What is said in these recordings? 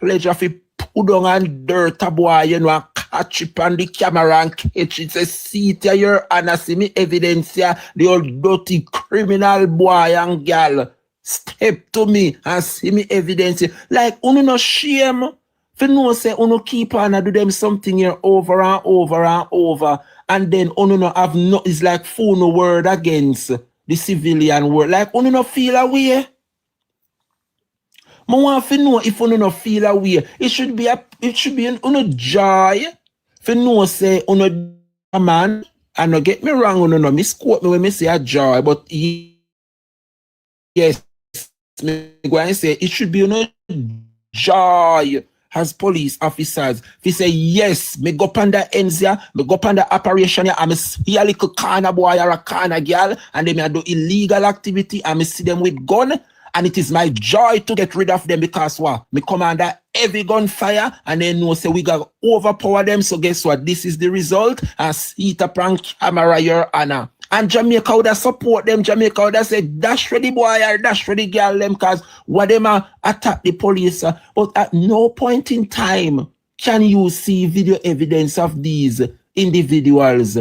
pleasure to put on and dirt a boy, you know, and catch it on the camera and catch it. Say, see it here, Your Honor, see me evidence here, the old dirty criminal boy and girl. Step to me and see me evidence here. Like, uno no shame. For no say, uno keep on and do them something here over and over and over. And then uno no have no, it's like full no word against the civilian world. Like, uno no feel away. I want to know if uno no feel away. It should be an uno joy. For no say uno a man, and no get me wrong, uno no misquote me when me say a joy, but yes, me go and say it should be uno joy as police officers. If you say yes, me go up under Enzia, me go up under operation here, and me see a little corner boy or a corner girl, and then me do illegal activity, and me see them with gun. And it is my joy to get rid of them because what? Me come under heavy gunfire and then know say we got overpower them. So guess what? This is the result. And see it up on camera, Your Honor. And Jamaica would support them. Jamaica would say, dash ready boy or dash ready girl them because what them attack the police. But at no point in time can you see video evidence of these individuals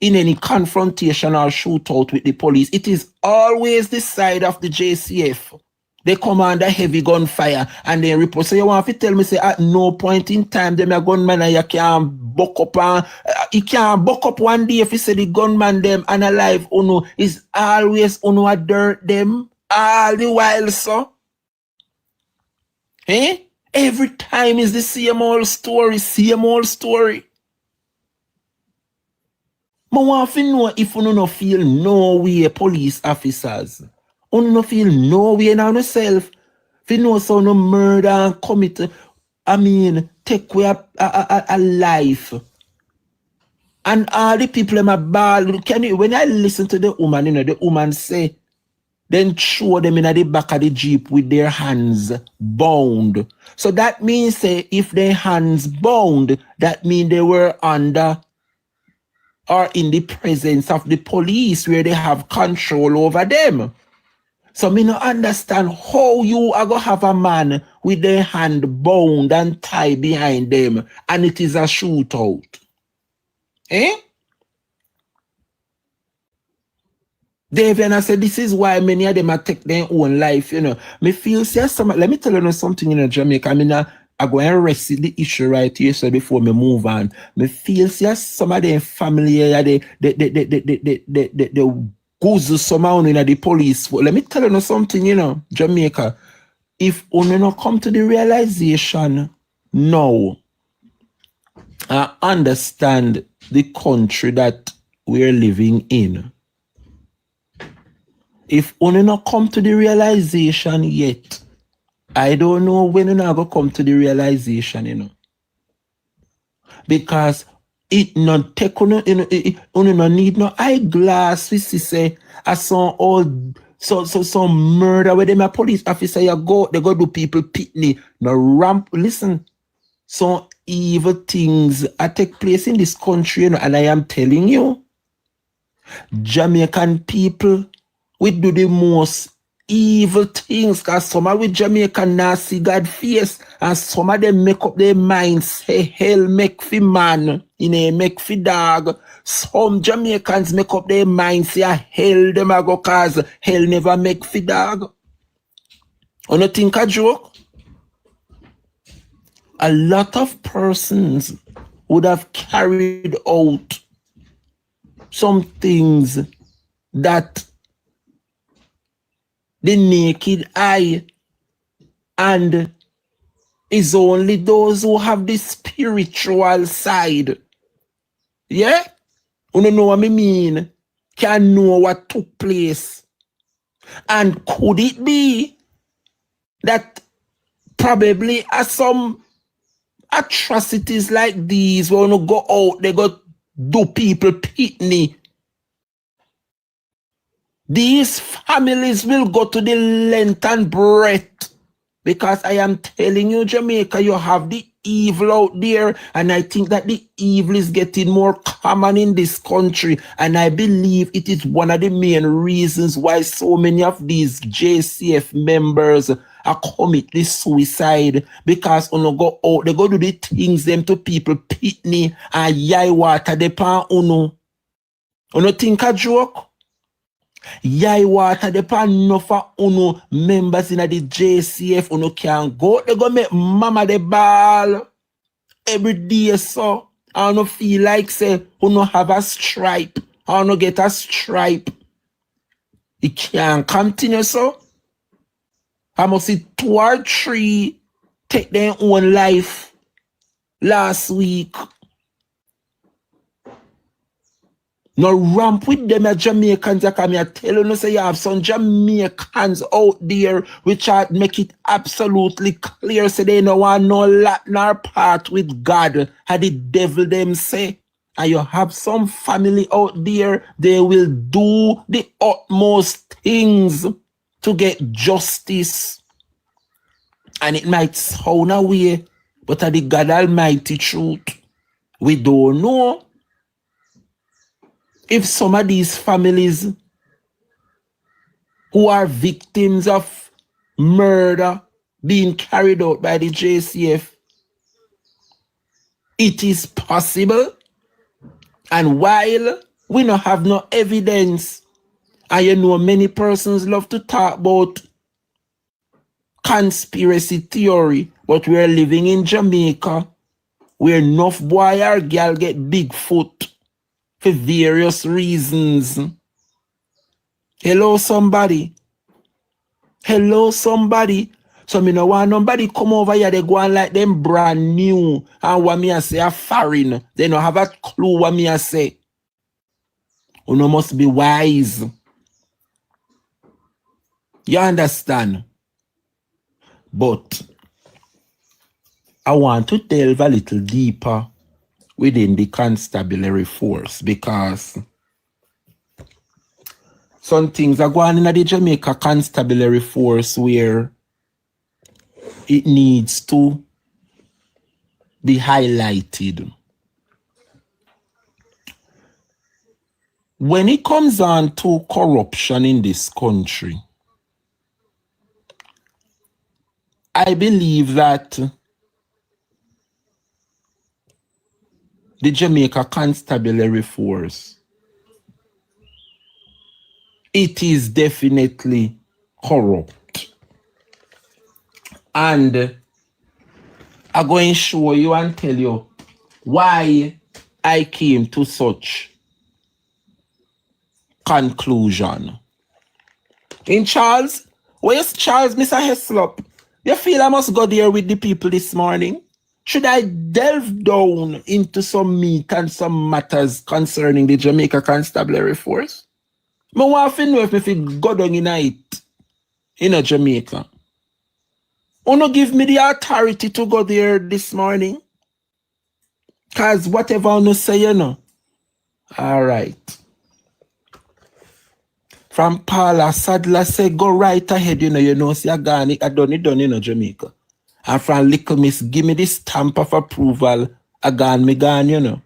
in any confrontation or shootout with the police. It is always the side of the JCF. They come under heavy gunfire and they report. So you want to tell me, say, at no point in time, them a gunman and you can't buck up and you can't buck up one day if you say the gunman them and alive, uno is always uno a dirt them all the while, so. Eh? Every time is the same old story, same old story. I want to know if you no feel no way, police officers. You no feel no way now yourself. If you know so no murder and commit, take away a life. And all the people in my ball, when I listen to the woman, the woman say, then throw them in the back of the Jeep with their hands bound. So that means, say, if their hands bound, that means they were under or in the presence of the police where they have control over them. So me no understand how you are going to have a man with their hand bound and tied behind them and it is a shootout. Eh? David, I said, this is why many of them take their own life, Me feel, let me tell you something in Jamaica. I go and rest the issue right here so before me move on. Me feel some of them family here, they goes somehow in the police. Let me tell you something, Jamaica. If you not come to the realization, no, I understand the country that we're living in. If you not come to the realization yet, I don't know when you're going to come to the realization, Because it not take no need no eyeglass. We see say as some old some murder where them a police officer they go do people pitney. No ramp. Listen, some evil things take place in this country, and I am telling you, Jamaican people we do the most evil things because some of with Jamaican nasty God face and some of them make up their minds say hell make fi man make fi dog. Some Jamaicans make up their minds say hell them a go cause hell never make fi dog. You not think a joke? A lot of persons would have carried out some things that the naked eye and is only those who have the spiritual side. Yeah? You don't know what I mean? Can know what took place. And could it be that probably as some atrocities like these when you go out, they go do people pitney. These families will go to the length and breadth because I am telling you, Jamaica, you have the evil out there, and I think that the evil is getting more common in this country, and I believe it is one of the main reasons why so many of these JCF members commit this suicide because uno go out, they go do the things them to people pitney and yai water depan uno. Uno think a joke? Yai water depan no for uno members in the JCF uno can go. They go make mama the ball every day so. I don't feel like say uno have a stripe. I don't get a stripe. It can't continue so. I must see 2 or 3 take their own life last week. No ramp with them at Jamaicans. I come here tell you, say you have some Jamaicans out there which are make it absolutely clear. Say they no want no Latin or part with God. And the devil them say. And you have some family out there, they will do the utmost things to get justice. And it might sound away, but at the God Almighty truth, we don't know if some of these families who are victims of murder being carried out by the JCF, it is possible. And while we don't have no evidence, and you know many persons love to talk about conspiracy theory, but we're living in Jamaica where enough boy or girl get big foot for various reasons. Hello somebody. Hello somebody. So me no want nobody come over here, they go on like them brand new and what me I say a foreign. They don't have a clue what me I say. You know must be wise. You understand? But I want to delve a little deeper within the constabulary force because some things are going on in the Jamaica constabulary force where it needs to be highlighted. When it comes on to corruption in this country, I believe that the Jamaica Constabulary Force, it is definitely corrupt. And I'm going to show you and tell you why I came to such conclusion. In Charles, where's Charles, Mr. Heslop? You feel I must go there with the people this morning? Should I delve down into some meat and some matters concerning the Jamaica Constabulary Force? I want to know if I go down in it in Jamaica. Uno give me the authority to go there this morning. Because whatever Uno say, you know. All right. From Paula Sadler say, go right ahead, you know, see, I done it, Jamaica. And from Little Miss, give me the stamp of approval, I gone, you know.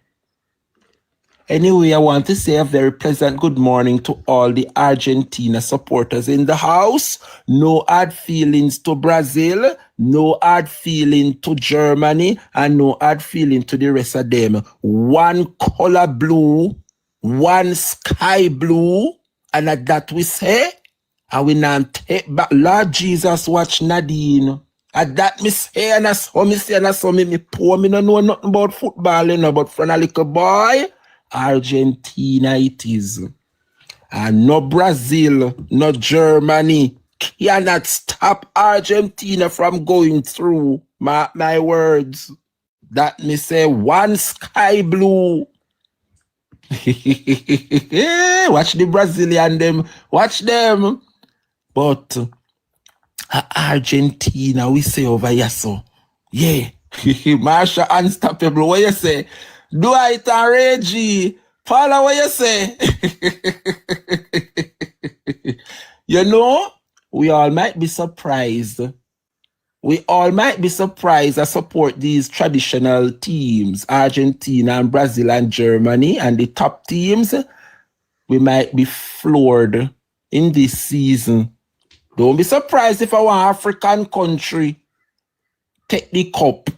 Anyway, I want to say a very pleasant good morning to all the Argentina supporters in the house. No hard feelings to Brazil, no hard feeling to Germany, and no hard feeling to the rest of them. One color blue, one sky blue, and at that we say, and we now take back. Lord Jesus, watch Nadine. At that me say, and I saw me say, and I saw me poor, me don't know nothing about football, you know, but from a little boy, Argentina it is. And no Brazil, no Germany cannot stop Argentina from going through. My words. That me say one sky blue. Watch the Brazilian them. Watch them. But Argentina, we say over here so. Yeah. Marsha unstoppable. What you say? Dwight and Reggie. Paula, what you say? You know, we all might be surprised. We all might be surprised I support these traditional teams, Argentina and Brazil and Germany, and the top teams. We might be floored in this season Don't be surprised if our African country take the cup.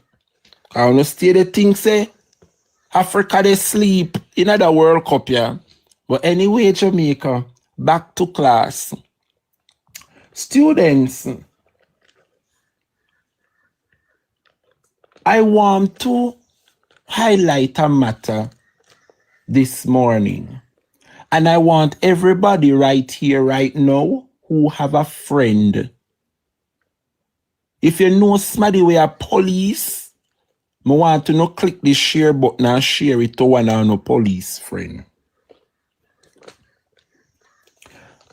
I wanna stay the thing say Africa they sleep in the World Cup, yeah. But anyway, Jamaica, back to class. Students, I want to highlight a matter this morning. And I want everybody right here, right now, who have a friend. If you know somebody where a police, I want to know click the share button and share it to one of no police friend.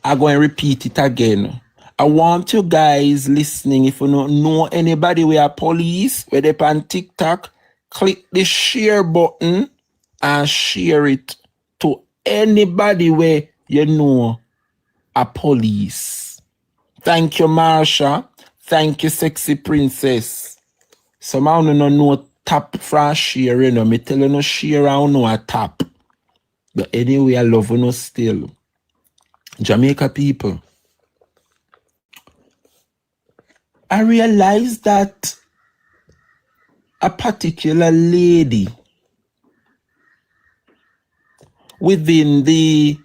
I'm going to repeat it again. I want you guys listening, if you don't know anybody where a police, where they on TikTok, click the share button and share it to anybody where you know a police. Thank you, Marsha. Thank you, Sexy Princess. Some of you don't know tap from share, you know. Me tell you no share, I don't know a tap. But anyway, I love you no still. Jamaica people. I realized that a particular lady within the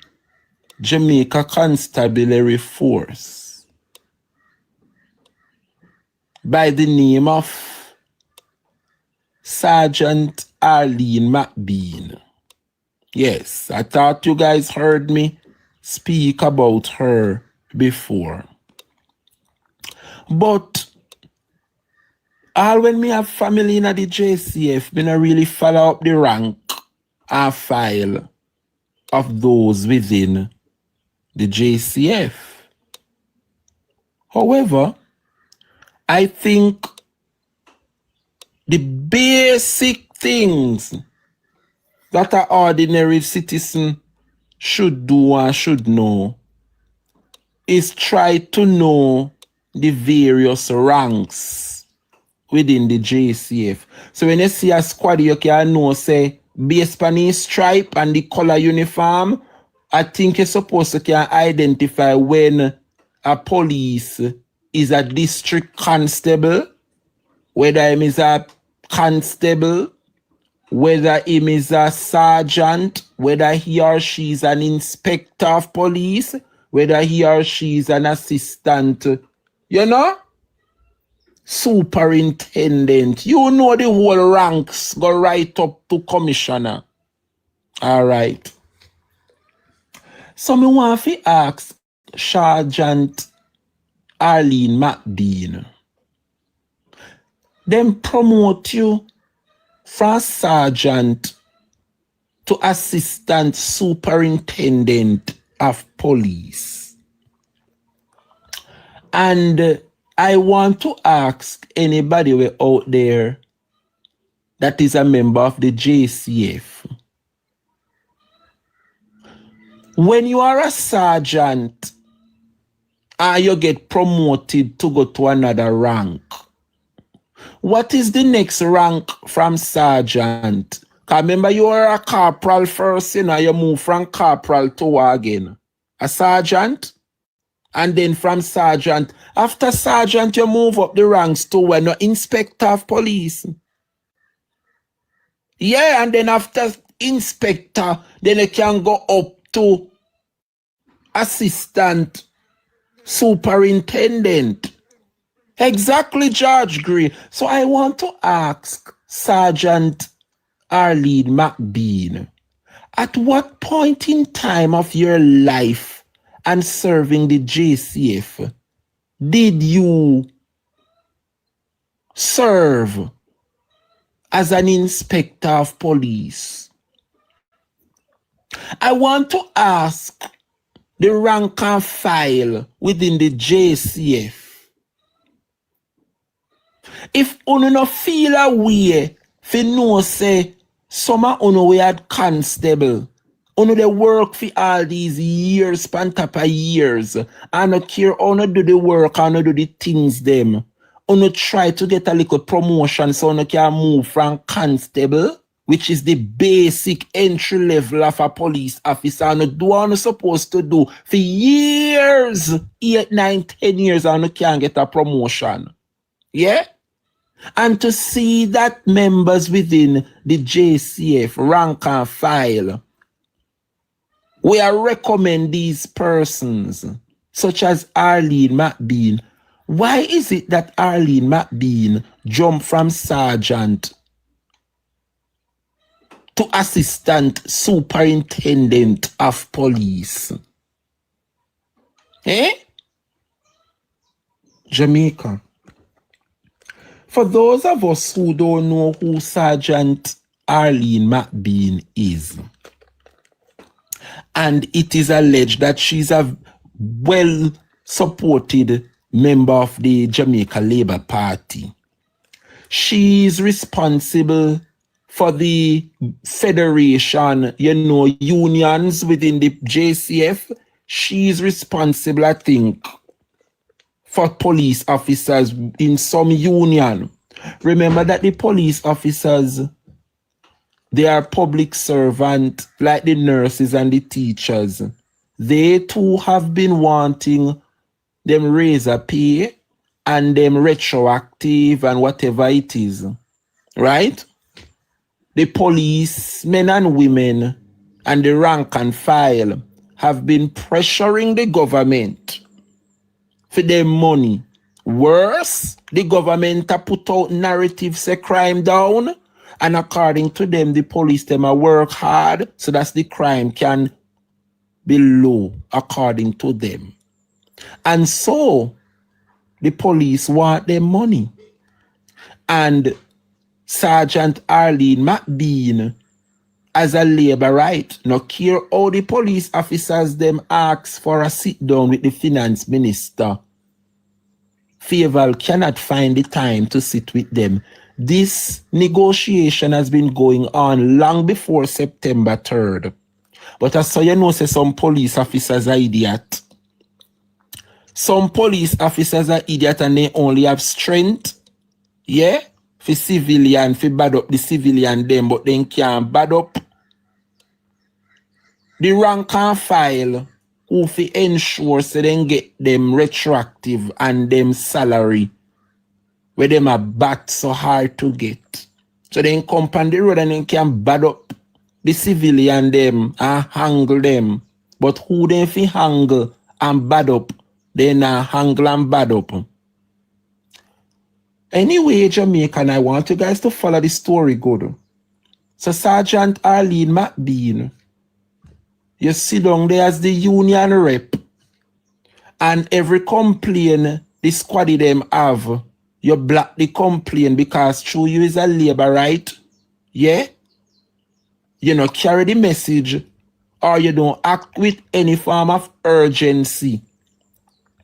Jamaica Constabulary Force by the name of Sergeant Arlene McBean. Yes, I thought you guys heard me speak about her before. But all when me have family in the JCF, me not really follow up the rank and file of those within the JCF. However, I think the basic things that an ordinary citizen should do and should know is try to know the various ranks within the JCF. So when you see a squad, you can know, say, based on the stripe and the color uniform, I think you're supposed to can identify when a police is a district constable, whether him is a constable, whether him is a sergeant, whether he or she is an inspector of police, whether he or she is an assistant, you know, superintendent. You know the whole ranks go right up to commissioner. All right. So me want to ask Sergeant Arlene McBean. Them promote you from sergeant to assistant superintendent of police. And I want to ask anybody out there that is a member of the JCF. When you are a sergeant and you get promoted to go to another rank, what is the next rank from sergeant? Because remember you were a corporal first, you know, you move from corporal to again a sergeant, and then from sergeant, after sergeant you move up the ranks to an inspector of police. Yeah, and then after inspector, then you can go up to assistant superintendent. Exactly, George Gray. So I want to ask Sergeant Arlene McBean, at what point in time of your life and serving the JCF did you serve as an inspector of police? I want to ask the rank and file within the JCF. If you no feel a way, fi know say some of you we had constable, you they work for all these years, span top of years, and no care how you do the work and do the things them. You try to get a little promotion so you can move from constable which is the basic entry level of a police officer, and do what you're supposed to do for years, 8, 9, 10 years, and you can't get a promotion. Yeah? And to see that members within the JCF rank and file, we are recommend these persons, such as Arlene McBean. Why is it that Arlene McBean jumped from sergeant to assistant superintendent of police? Eh? Jamaica. For those of us who don't know who Sergeant Arlene McBean is, and it is alleged that she's a well-supported member of the Jamaica Labour Party. She's responsible for the federation, unions within the JCF. She's responsible, I think, for police officers in some union. Remember that the police officers, they are public servants like the nurses and the teachers. They too have been wanting them raise a pay and them retroactive and whatever it is. Right? The police, men and women, and the rank and file have been pressuring the government for their money. Worse, the government have put out narrative say crime down, and according to them, the police them a work hard so that the crime can be low according to them. And so the police want their money. And Sergeant Arlene McBean, as a labor right, no care how the police officers them ask for a sit down with the finance minister, Faval cannot find the time to sit with them. This negotiation has been going on long before September 3rd. But as so you know, say some police officers are idiot. Some police officers are idiot and they only have strength, yeah, for civilian, for bad up the civilian them, but they can't bad up the rank and file who fi ensure so then get them retroactive and them salary where them are back so hard to get. So then come on the road and then can bad up the civilian them and handle them. But who then fi handle and bad up, they not handle and bad up. Anyway, Jamaica, and I want you guys to follow the story good. So Sergeant Arlene McBean, you sit down there as the union rep, and every complaint the squaddy them have, you block the complaint because through you is a labor right, yeah? You know, carry the message, or you don't act with any form of urgency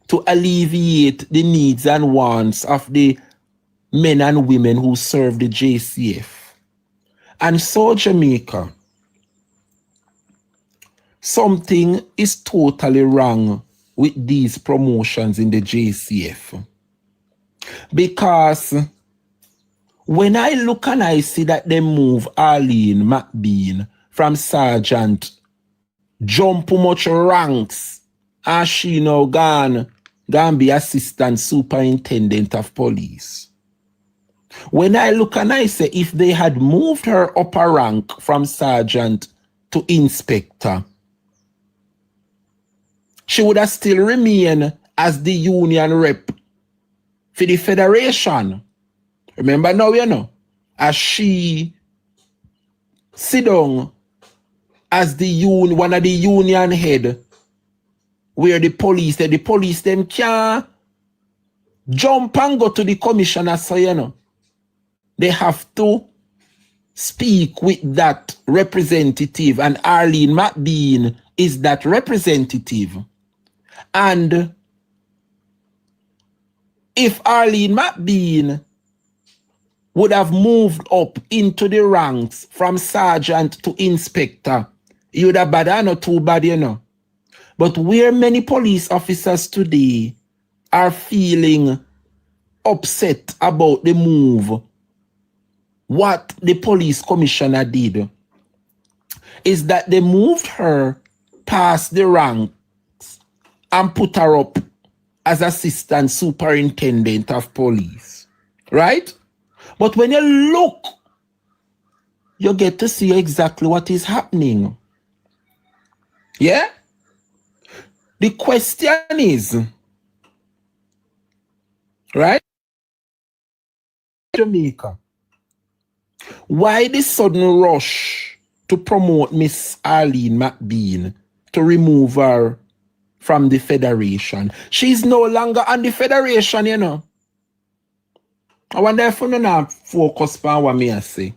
to alleviate the needs and wants of the men and women who serve the JCF. And so, Jamaica, something is totally wrong with these promotions in the JCF. Because when I look and I see that they move Arlene McBean from sergeant, jump much ranks, and she now gone be assistant superintendent of police. When I look and I say if they had moved her up a rank from sergeant to inspector, she would have still remained as the union rep for the federation. Remember now, you know, as she sit down as the one of the union head, where the police them can't jump and go to the commissioner, so you know, they have to speak with that representative, and Arlene McBean is that representative. And if Arlene McBean would have moved up into the ranks from sergeant to inspector, you would have bad or not too bad, you know. But where many police officers today are feeling upset about the move, what the police commissioner did is that they moved her past the ranks and put her up as assistant superintendent of police, right? But when you look, you get to see exactly what is happening. Yeah? The question is, right? Jamaica, why the sudden rush to promote Miss Arlene McBean to remove her from the federation? She's no longer on the federation, you know. I wonder if you not focus on what I say.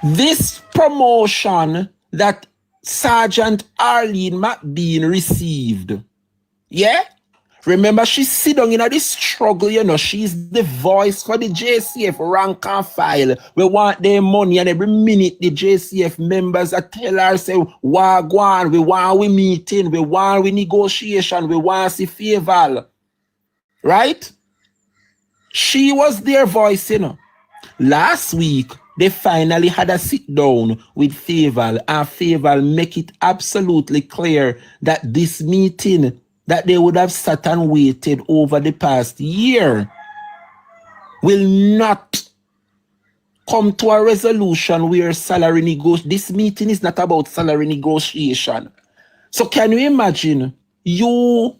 This promotion that Sergeant Arlene McBean received, yeah? Remember, she sit down in this struggle, you know. She's the voice for the JCF rank and file. We want their money, and every minute the JCF members are tell her, say, Wagwan, we want we meeting, we want we negotiation, we want see favor. Right? She was their voice, you know. Last week, they finally had a sit down with Faval, and Faval make it absolutely clear that this meeting that they would have sat and waited over the past year will not come to a resolution where salary negotiation. This meeting is not about salary negotiation. So can you imagine you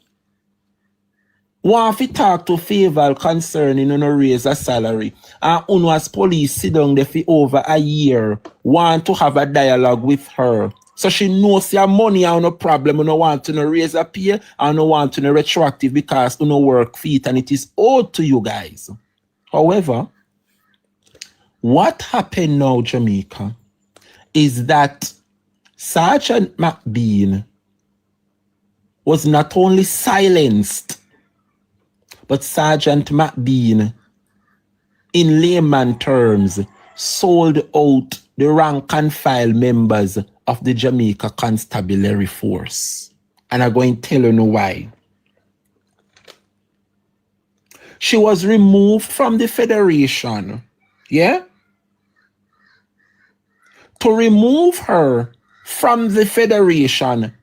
want to talk to Faval concerning no raise a salary, and Uno as police sit down there for over a year, want to have a dialogue with her. So she knows your money and no problem, you no want to no raise a pay, and no want to no retroactive because you no work feet and it is owed to you guys. However, what happened now, Jamaica, is that Sergeant McBean was not only silenced, but Sergeant McBean, in layman terms, sold out the rank and file members of the Jamaica Constabulary Force. And I'm going to tell you why. She was removed from the federation. Yeah? To remove her from the federation,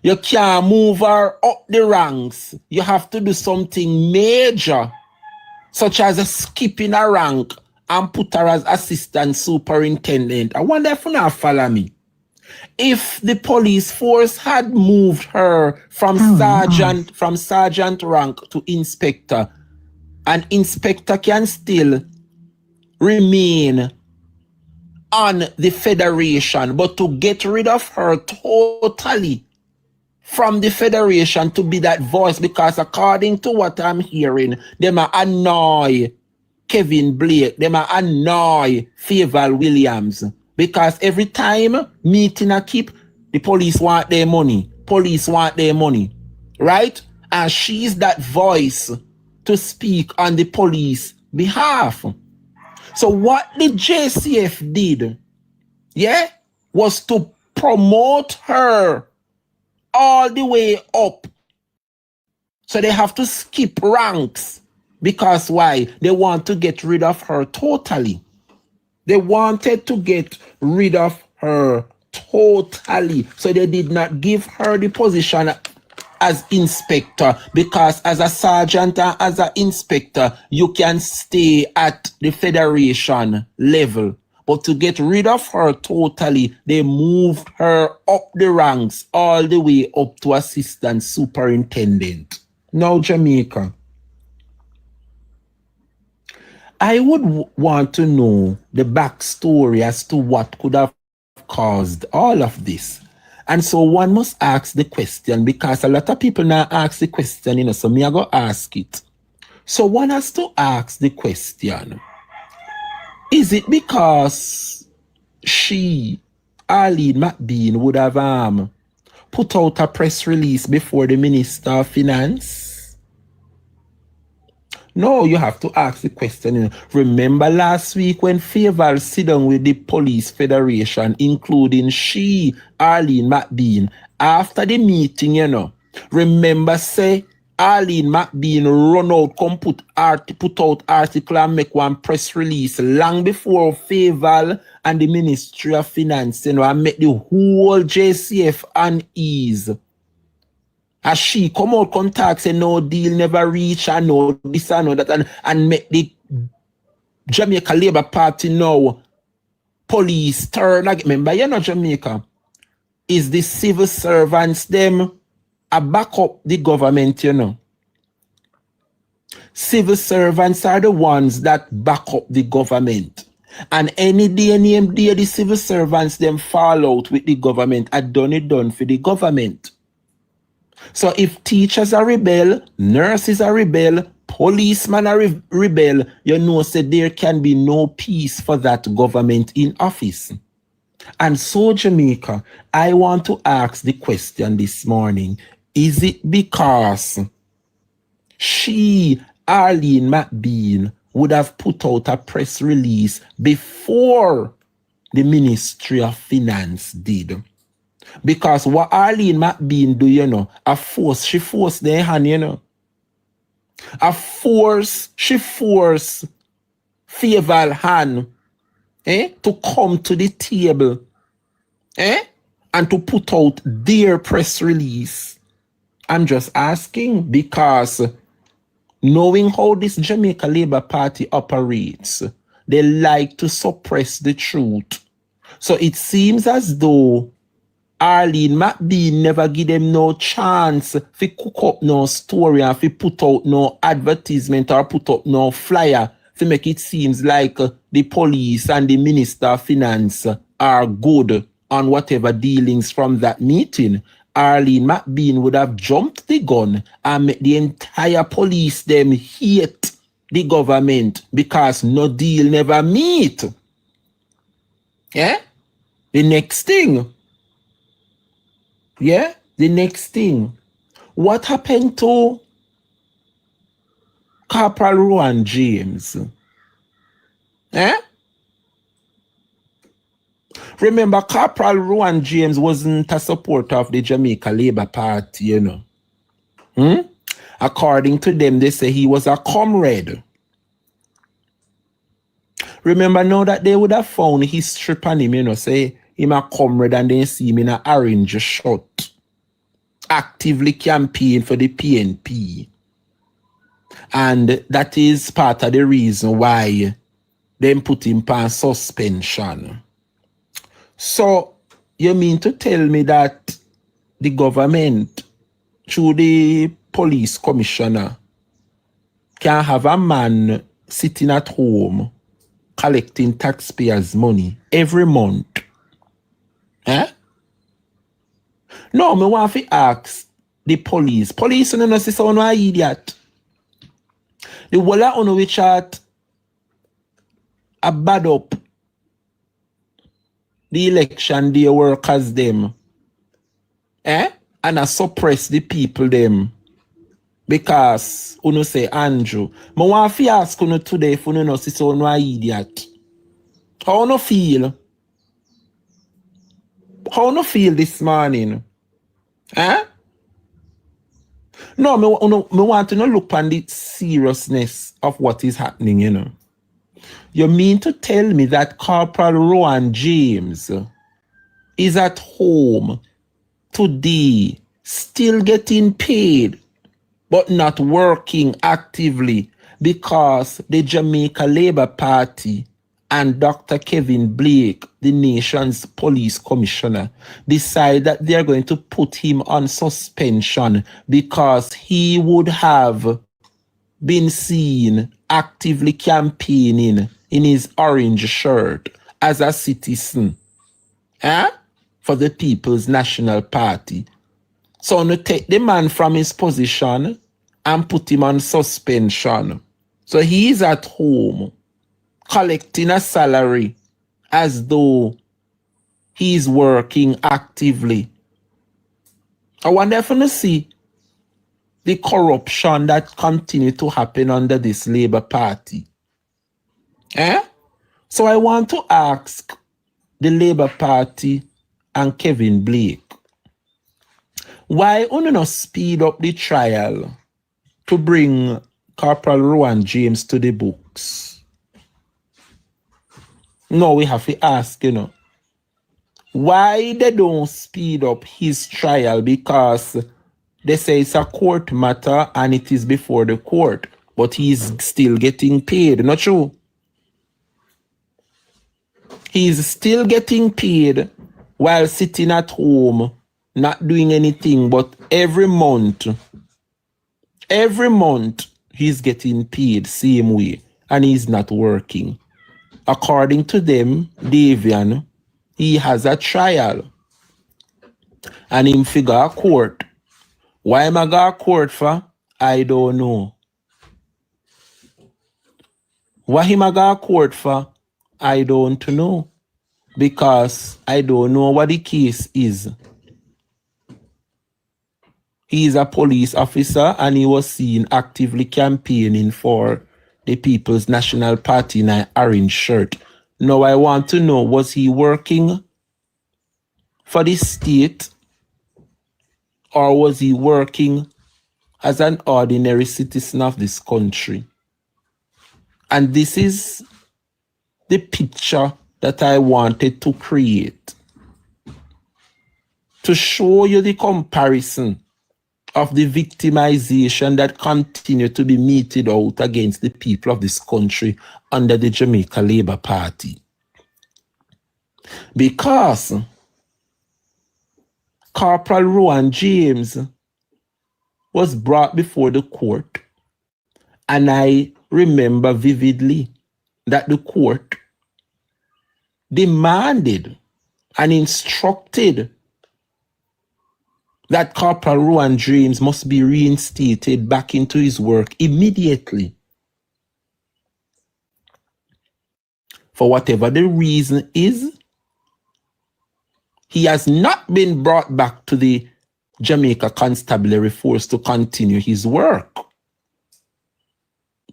you can't move her up the ranks. You have to do something major, such as skipping a rank and put her as assistant superintendent. I wonder if you not follow me. If the police force had moved her from sergeant rank to inspector, an inspector can still remain on the federation, but to get rid of her totally from the federation to be that voice, because according to what I'm hearing, they might annoy Kevin Blake, they might annoy Faval Williams, because every time meeting a keep, the police want their money. Police want their money, right? And she's that voice to speak on the police behalf. So what the JCF did, yeah, was to promote her all the way up. So they have to skip ranks. Because why? They want to get rid of her totally. They wanted to get rid of her totally. So they did not give her the position as inspector, because as a sergeant and as an inspector, you can stay at the federation level. But to get rid of her totally, they moved her up the ranks all the way up to assistant superintendent. Now, Jamaica, I would want to know the backstory as to what could have caused all of this. And so one must ask the question, because a lot of people now ask the question, you know, so me I go ask it. So one has to ask the question, is it because she, Arlene McBean, would have put out a press release before the Minister of Finance? No, you have to ask the question. You know. Remember last week when Faval sit down with the police federation, including she, Arlene McBean, after the meeting, you know, remember say Arlene McBean run out, come put out article and make one press release long before Faval and the Ministry of Finance, and make the whole JCF unease. As she come out contact, say no deal never reach, and no this and no that, and make the Jamaica Labour Party now police turn again. Remember, Jamaica is the civil servants them a back up the government, Civil servants are the ones that back up the government. And any day, the civil servants them fall out with the government. I done it done for the government. So if teachers are rebel, nurses are rebel, policemen are rebel, say there can be no peace for that government in office. And so, Jamaica, I want to ask the question this morning. Is it because she, Arlene McBean, would have put out a press release before the Ministry of Finance did? Because what Arlene McBean do, she forced their hand, she forced Faval hand, to come to the table, and to put out their press release. I'm just asking because knowing how this Jamaica Labour Party operates, they like to suppress the truth. So it seems as though Arlene McBean never give them no chance to cook up no story and to put out no advertisement or put up no flyer to make it seems like the police and the Minister of Finance are good on whatever dealings from that meeting. Arlene McBean would have jumped the gun and made the entire police them hate the government because no deal never meet. Yeah? The next thing. Yeah? The next thing. What happened to Corporal Rowan James? Remember, Corporal Rowan James wasn't a supporter of the Jamaica Labour Party, According to them, they say he was a comrade. Remember now that they would have found his strip on him, say him a comrade and then see him in an orange shirt. Actively campaign for the PNP. And that is part of the reason why they put him on suspension. So, you mean to tell me that the government, through the police commissioner, can have a man sitting at home collecting taxpayers' money every month? No, I want to ask the police. Police don't know si someone an idiot. The whole of you which are bad up the election day workers them. And I suppress the people them. Because you say Andrew. I want to ask you today if you know si someone an idiot. How you feel? How you feel this morning? No, I want to look on the seriousness of what is happening, You mean to tell me that Corporal Rowan James is at home today, still getting paid, but not working actively because the Jamaica Labour Party and Dr. Kevin Blake, the nation's police commissioner, decide that they're going to put him on suspension because he would have been seen actively campaigning in his orange shirt as a citizen for the People's National Party. So to take the man from his position and put him on suspension. So he's at home collecting a salary as though he's working actively. I wonder if you see the corruption that continue to happen under this Labour Party. So I want to ask the Labour Party and Kevin Blake, why you not speed up the trial to bring Corporal Rowan James to the books. Now we have to ask, why they don't speed up his trial, because they say it's a court matter and it is before the court, but he's still getting paid. Not true. He's still getting paid while sitting at home, not doing anything, but every month, he's getting paid same way, and he's not working. According to them, Davian, he has a trial, and him figure a court. Why am I going to court for? I don't know. What him I go to court for? I don't know. Because I don't know what the case is. He is a police officer and he was seen actively campaigning for the People's National Party in an orange shirt. Now I want to know, was he working for the state or was he working as an ordinary citizen of this country? And this is the picture that I wanted to create, to show you the comparison of the victimization that continue to be meted out against the people of this country under the Jamaica Labour Party. Because Corporal Rowan James was brought before the court, and I remember vividly that the court demanded and instructed that Corporal Rowan James must be reinstated back into his work immediately. For whatever the reason is, he has not been brought back to the Jamaica Constabulary Force to continue his work.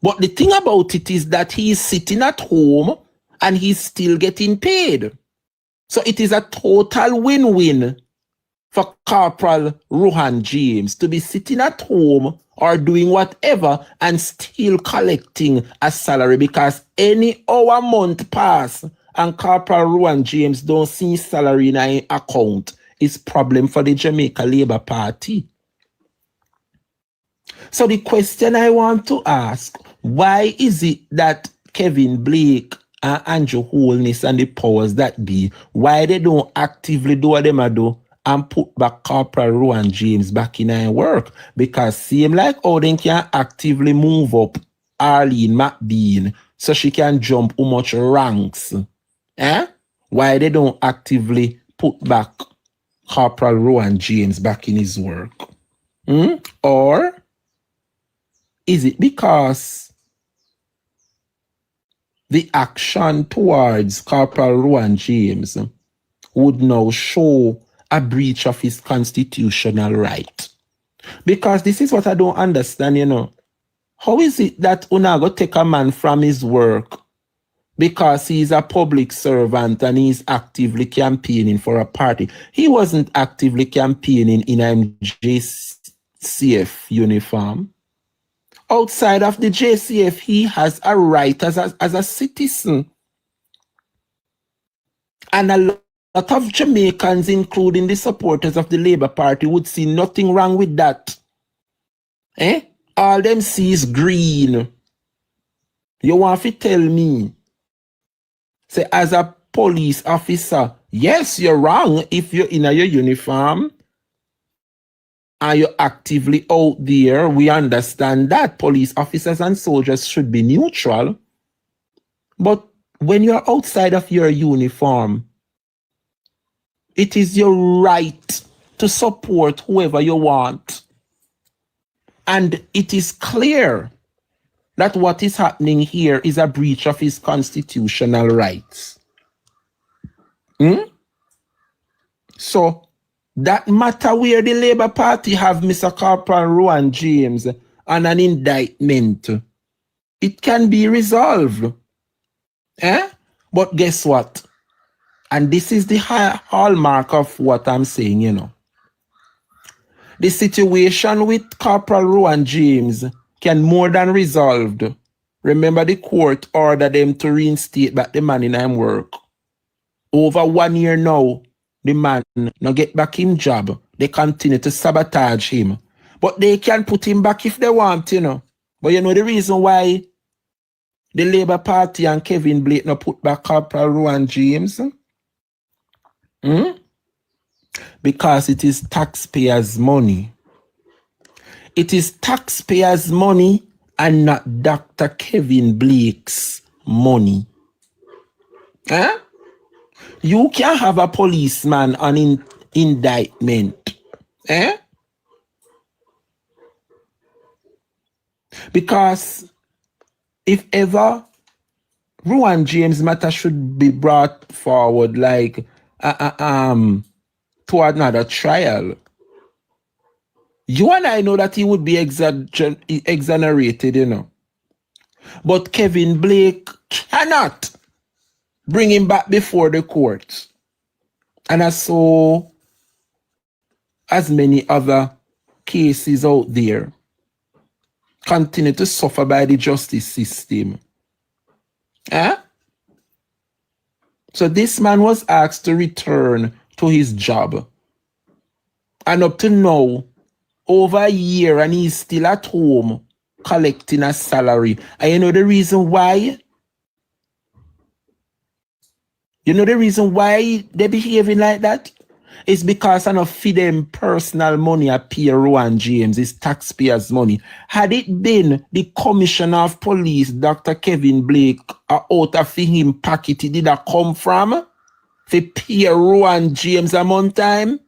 But the thing about it is that he is sitting at home and he's still getting paid. So it is a total win-win for Corporal Rowan James to be sitting at home or doing whatever and still collecting a salary, because any hour month pass and Corporal Rowan James don't see salary in an account is problem for the Jamaica Labour Party. So the question I want to ask, why is it that Kevin Blake and Andrew Holness and the powers that be, why they don't actively do what they do and put back Corporal Rowan James back in their work? Because seem like how they can actively move up Arlene McBean so she can jump how much ranks. Why they don't actively put back Corporal Rowan James back in his work? Or is it because the action towards Corporal Rowan James would now show a breach of his constitutional right? Because this is what I don't understand, How is it that Unago take a man from his work because he's a public servant and he's actively campaigning for a party? He wasn't actively campaigning in a JCF uniform. Outside of the JCF, he has a right as a citizen. And a lot of Jamaicans, including the supporters of the Labour Party, would see nothing wrong with that. All them see is green. You want to tell me, say, as a police officer, yes, you're wrong if you're in your uniform and you're actively out there. We understand that police officers and soldiers should be neutral. But when you're outside of your uniform, it is your right to support whoever you want. And it is clear that what is happening here is a breach of his constitutional rights. So, that matter where the Labour Party have Mr. Corporal Rowan James on an indictment, it can be resolved. But guess what? And this is the hallmark of what I'm saying, The situation with Corporal Rowan James can more than resolved. Remember the court ordered them to reinstate back the man in him work. Over 1 year now, the man now get back him job. They continue to sabotage him. But they can put him back if they want, you know. But you know the reason why the Labour Party and Kevin Blake now put back Corporal Rowan James? Because it is taxpayers' money. It is taxpayers' money and not Dr. Kevin Blake's money. Huh? You can have a policeman on indictment. Eh? Because if ever Rowan James matter should be brought forward like to another trial, you and I know that he would be exonerated, you know. But Kevin Blake cannot bring him back before the court. And I saw as many other cases out there continue to suffer by the justice system. Huh? So this man was asked to return to his job. And up to now, over a year, and he's still at home collecting a salary. And you know the reason why? You know the reason why they're behaving like that? It's because enough for them personal money appear Rowan James, it's taxpayers' money. Had it been the Commissioner of Police, Dr. Kevin Blake, out of him pocket it did come from, for pay Rowan James among time,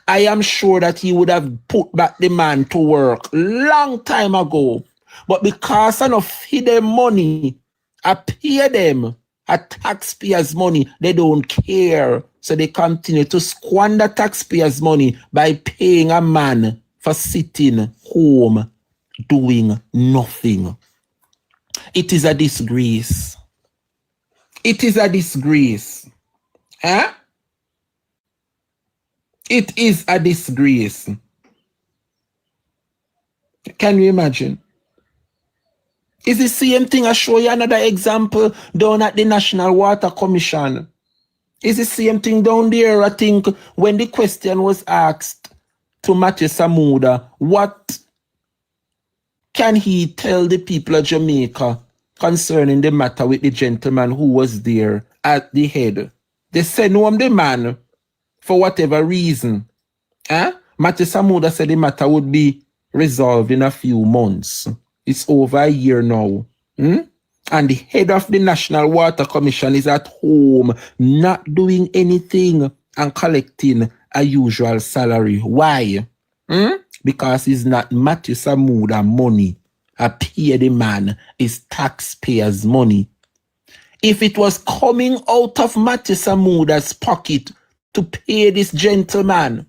I am sure that he would have put back the man to work long time ago. But because enough for them money appear them, a taxpayers' money, they don't care. So they continue to squander taxpayers' money by paying a man for sitting home doing nothing. It is a disgrace. It is a disgrace. Huh? It is a disgrace. Can you imagine? It's the same thing. I show you another example down at the National Water Commission. It's the same thing down there. I think when the question was asked to Matthew Samuda, what can he tell the people of Jamaica concerning the matter with the gentleman who was there at the head? They said no, I'm the man for whatever reason. Matthew Samuda said the matter would be resolved in a few months. It's over a year now. And the head of the National Water Commission is at home, not doing anything and collecting a usual salary. Why? Because it's not Matthew Samuda money. I pay the man is taxpayers' money. If it was coming out of Matthew Samuda's pocket to pay this gentleman,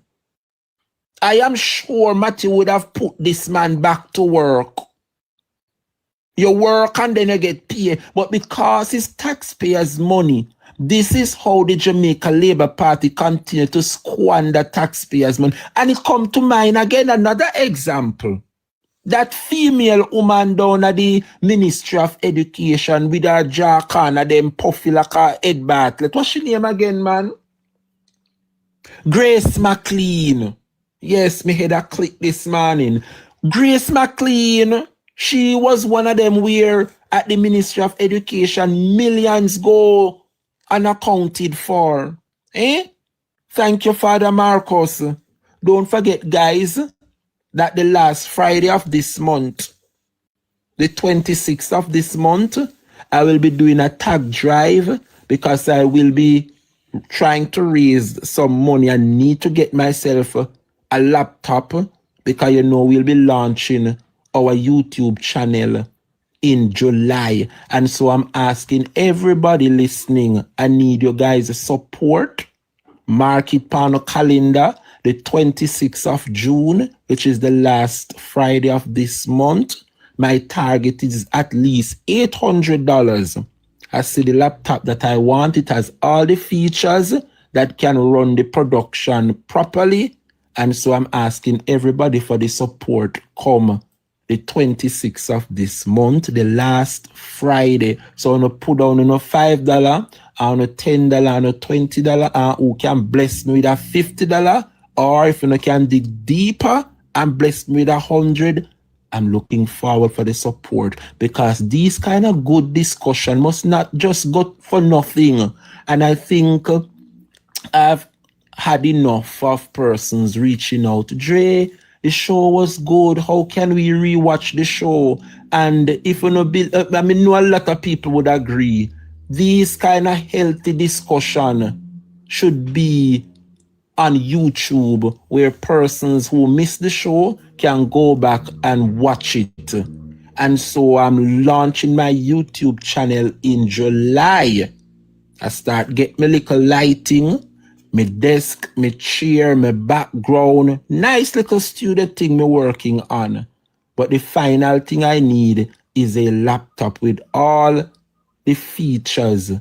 I am sure Matthew would have put this man back to work. You work and then you get paid. But because it's taxpayers' money, this is how the Jamaica Labour Party continue to squander taxpayers' money. And it come to mind again, another example. That female woman down at the Ministry of Education with her jaw corner, them puffy like her head batlet. What's she name again, man? Grace McLean. Yes, me had a click this morning. Grace McLean. She was one of them where at the Ministry of Education, millions go unaccounted for. Thank you, Father Marcus. Don't forget, guys, that the last Friday of this month, the 26th of this month, I will be doing a tag drive because I will be trying to raise some money. I need to get myself a laptop because, you know, we'll be launching our YouTube channel in July. And so I'm asking everybody listening, I need your guys' support. Mark it on the calendar, the 26th of June, which is the last Friday of this month. My target is at least $800. I see the laptop that I want. It has all the features that can run the production properly. And so I'm asking everybody for the support come the 26th of this month, the last Friday. So I'm going to put down $5, and $10, and $20, and who can bless me with $50, or if you can dig deeper and bless me with $100. I'm looking forward for the support, because these kind of good discussion must not just go for nothing. And I think I've had enough of persons reaching out. Dre, the show was good. How can we rewatch the show? And if you know, I know a lot of people would agree. These kind of healthy discussion should be on YouTube, where persons who miss the show can go back and watch it. And so I'm launching my YouTube channel in July. I start get my little lighting, my desk, my chair, my background. Nice little studio thing me working on. But the final thing I need is a laptop with all the features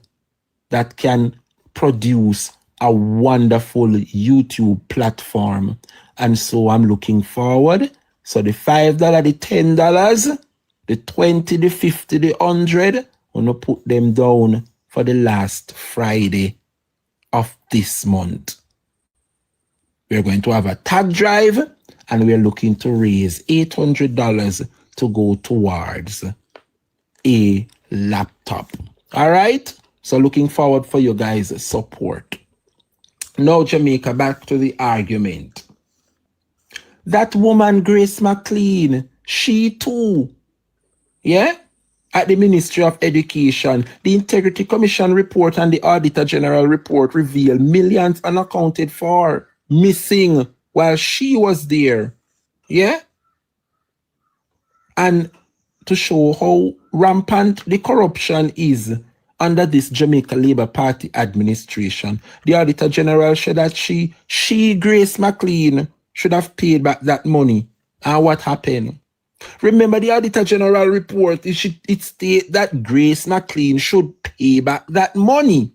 that can produce a wonderful YouTube platform. And so I'm looking forward. So the $5, the $10, the $20, the $50, the $100, I'm going to put them down for the last Friday of this month. We're going to have a tag drive, and we're looking to raise $800 to go towards a laptop. All right? So looking forward for you guys' support. Now, Jamaica, back to the argument. That woman, Grace McLean, she too, yeah? At the Ministry of Education, the Integrity Commission report and the Auditor General report reveal millions unaccounted for missing while she was there. Yeah? And to show how rampant the corruption is under this Jamaica Labour Party administration, the Auditor General said that she, Grace McLean, should have paid back that money. And what happened? Remember, the Auditor General report, it states that Grace McLean should pay back that money.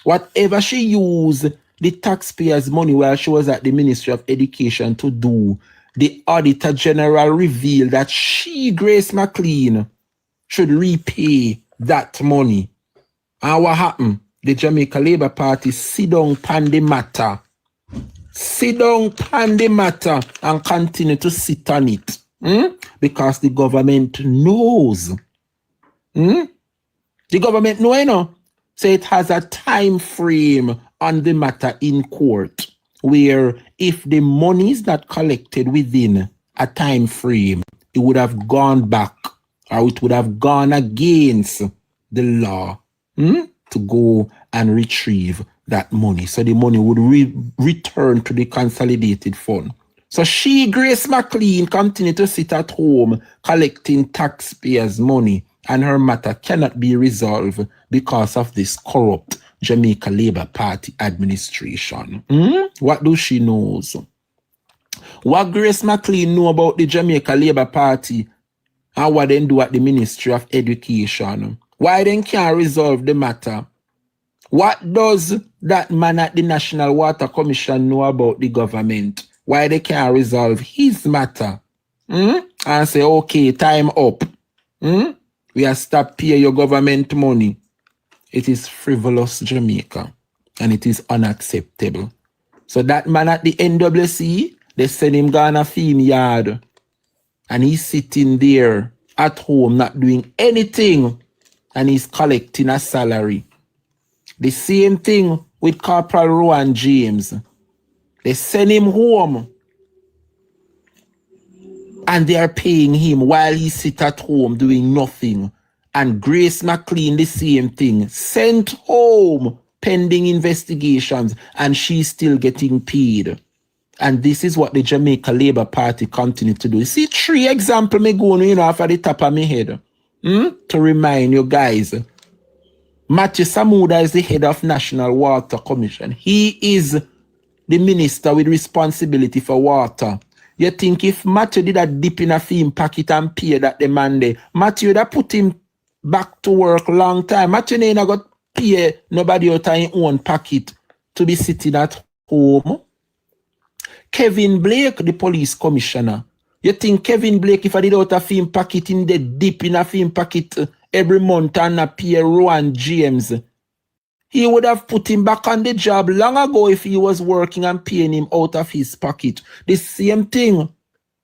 Whatever she used the taxpayers' money while she was at the Ministry of Education to do, the Auditor General revealed that she, Grace McLean, should repay that money. And what happened? The Jamaica Labour Party sit down pan the matter. Sit down pan the matter and continue to sit on it. Because the government knows. The government knows, you know. So it has a time frame on the matter in court, where if the money is not collected within a time frame, it would have gone back, or it would have gone against the law to go and retrieve that money. So the money would return to the consolidated fund. So she, Grace McLean, continued to sit at home collecting taxpayers' money, and her matter cannot be resolved because of this corrupt Jamaica Labour Party administration. What do she knows? What Grace McLean know about the Jamaica Labour Party and what they do at the Ministry of Education? Why they can't resolve the matter? What does that man at the National Water Commission know about the government? Why they can't resolve his matter? And say, okay, time up. We have stopped paying your government money. It is frivolous, Jamaica, and it is unacceptable. So that man at the NWC, they send him Ghana Theme Yard, and he's sitting there at home not doing anything, and he's collecting a salary. The same thing with Corporal Rowan James. They send him home, and they are paying him while he sits at home doing nothing. And Grace McLean, the same thing, sent home pending investigations, and she's still getting paid. And this is what the Jamaica Labour Party continue to do. You see 3 examples me going off at the top of my head. To remind you guys. Matthew Samuda is the head of National Water Commission. He is the minister with responsibility for water. You think if Matthew did a dip in a theme packet and pay that demand there, Matthew would have put him back to work long time. Matthew ain't got pay nobody out of his own pocket to be sitting at home. Kevin Blake, the police commissioner. You think Kevin Blake, if I did out a film packet in the dip in a film packet every month and a Pierrot and James, he would have put him back on the job long ago if he was working and paying him out of his pocket. The same thing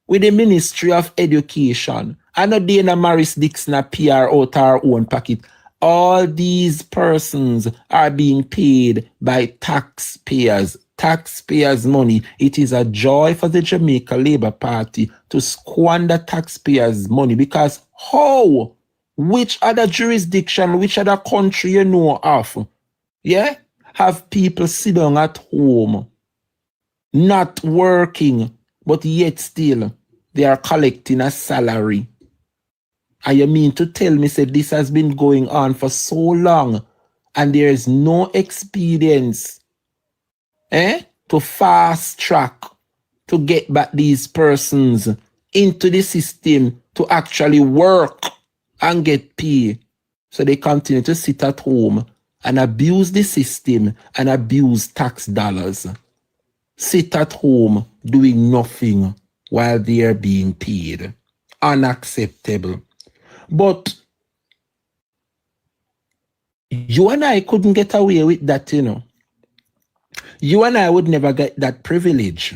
with the Ministry of Education. I know Dana Morris Dixon a PR out our own pocket. All these persons are being paid by taxpayers. Taxpayers' money. It is a joy for the Jamaica Labour Party to squander taxpayers' money because how? Which other jurisdiction, which other country you know of, yeah, have people sit down at home, not working, but yet still they are collecting a salary? And you mean to tell me that this has been going on for so long and there is no experience to fast track to get back these persons into the system to actually work and get paid? So they continue to sit at home and abuse the system and abuse tax dollars. Sit at home doing nothing while they are being paid. Unacceptable. But you and I couldn't get away with that, you know. You and I would never get that privilege.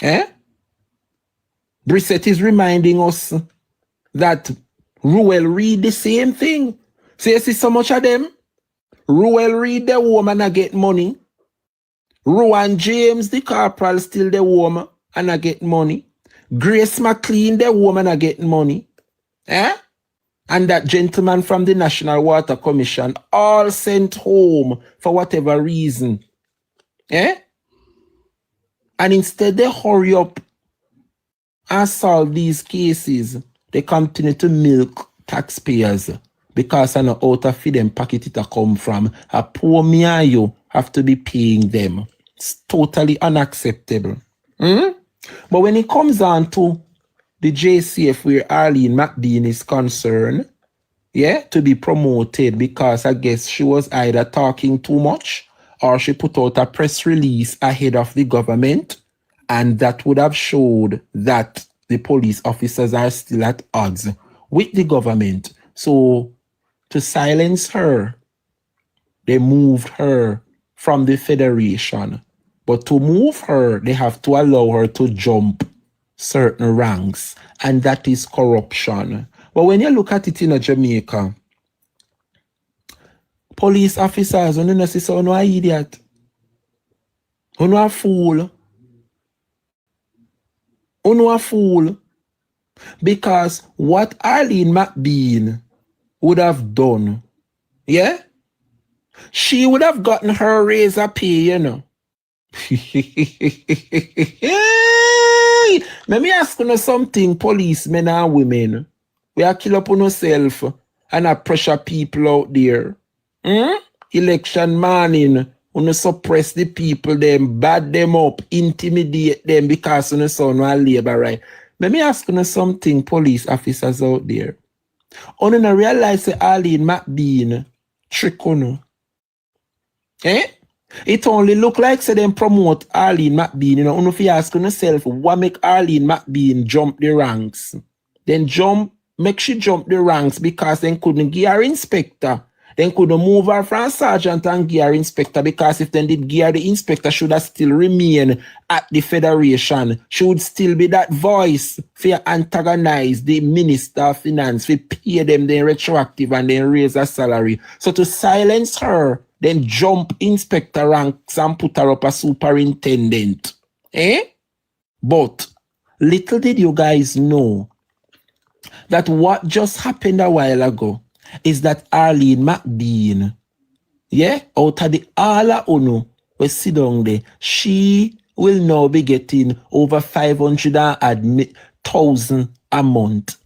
Brissett is reminding us that Ruel read the same thing. So you see so much of them. Ruel read the woman and get money. Rowan James, the corporal, still the woman and I get money. Grace McLean, the woman, I get money. And that gentleman from the National Water Commission, all sent home for whatever reason. And instead they hurry up and solve these cases, they continue to milk taxpayers because I know out of them pocket it come from. A poor me and you have to be paying them. It's totally unacceptable. But when it comes on to the JCF where Arlene McBean is concerned, to be promoted because I guess she was either talking too much or she put out a press release ahead of the government, and that would have showed that the police officers are still at odds with the government. So to silence her, they moved her from the federation. But to move her, they have to allow her to jump certain ranks, and that is corruption. But when you look at it in Jamaica, police officers, you know, see so no idiot, you know a fool, you know a fool, because what Arlene McBean would have done, she would have gotten her raise a pay, you know. Let me ask you something, policemen and women. We are kill up on ourselves and I pressure people out there. Election morning, we suppress the people, them, bad them up, intimidate them because we son one labor right. Let me ask you something, police officers out there. You don't realize that Arlene McBean trick on. It only look like say them promote Arlene McBean. You know, if you ask yourself, what make Arlene McBean jump the ranks? Then make she jump the ranks because then couldn't give her inspector. Then couldn't move her from sergeant and give her inspector, because if then did give her the inspector, should have still remain at the federation. She would still be that voice for antagonize the Minister of Finance, for pay them then retroactive and then raise her salary. So to silence her, then jump inspector ranks and put her up as superintendent. But little did you guys know that what just happened a while ago is that Arlene McBean, out of the all of UNO, we sit down there, she will now be getting over 500,000 a month.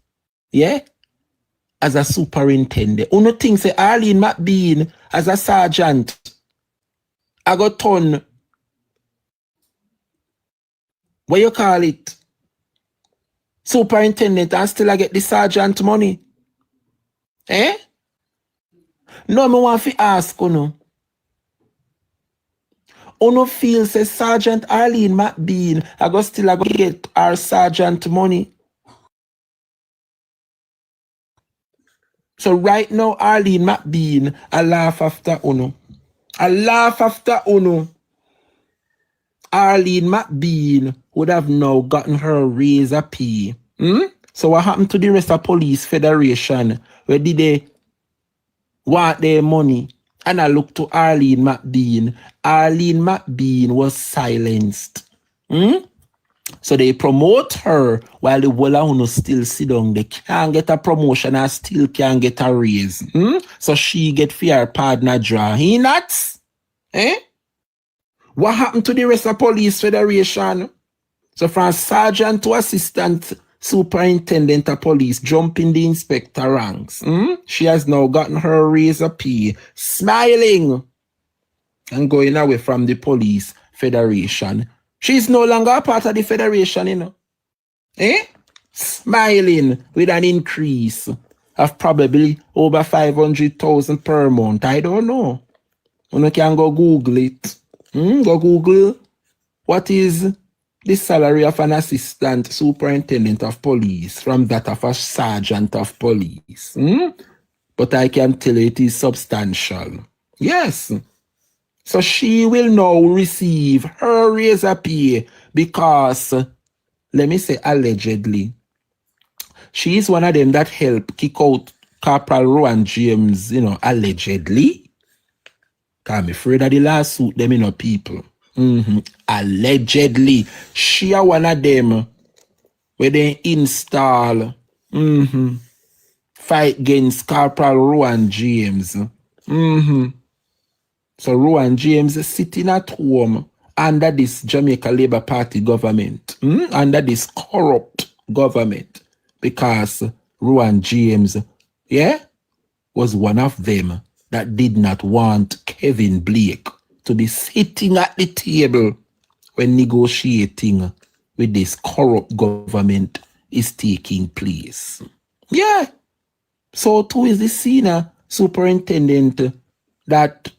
As a superintendent. Uno thinks say Arlene McBean as a sergeant, I got turn, what you call it, superintendent, and still I get the sergeant money. No, me want to ask, Uno feel say Sergeant Arlene McBean I go still get our sergeant money. So right now Arlene McBean I laugh after Uno. I laugh after Uno. Arlene McBean would have now gotten her raise a pay. So what happened to the rest of Police Federation? Where did they want their money? And I look to Arlene McBean. Arlene McBean was silenced. So they promote her while the Walla still sit down. They can't get a promotion and still can't get a raise. So she get fear partner draw. He nuts? What happened to the rest of Police Federation? So from sergeant to assistant superintendent of police jumping the inspector ranks. She has now gotten her raise of pay, smiling and going away from the Police Federation. She's no longer a part of the federation, you know. Smiling with an increase of probably over 500,000 per month. I don't know. You can go Google it. Go Google what is the salary of an assistant superintendent of police from that of a sergeant of police. But I can tell you it is substantial. Yes. So she will now receive her raise of pay because, let me say allegedly, she is one of them that helped kick out Corporal Rowan James, allegedly. Because I'm afraid of the lawsuit, them, people. Allegedly. She are one of them where they install fight against Corporal Rowan James. So Rowan James is sitting at home under this Jamaica Labour Party government, under this corrupt government, because Rowan James, was one of them that did not want Kevin Blake to be sitting at the table when negotiating with this corrupt government is taking place. Yeah. So too is the senior superintendent that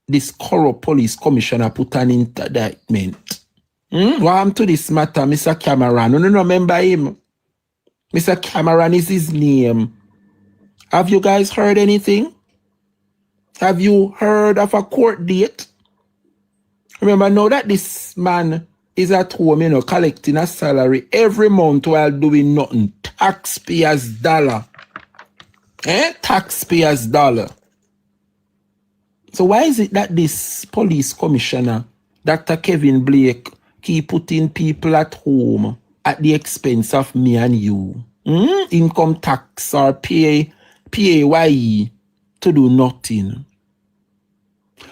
this corrupt police commissioner put an indictment. What happened to this matter, Mr. Cameron? You don't remember him? Mr. Cameron is his name. Have you guys heard anything? Have you heard of a court date? Remember now that this man is at home, collecting a salary every month while doing nothing. Taxpayers' dollar. Taxpayers' dollar. So why is it that this police commissioner, Dr. Kevin Blake, keep putting people at home at the expense of me and you? Income tax or PAYE to do nothing.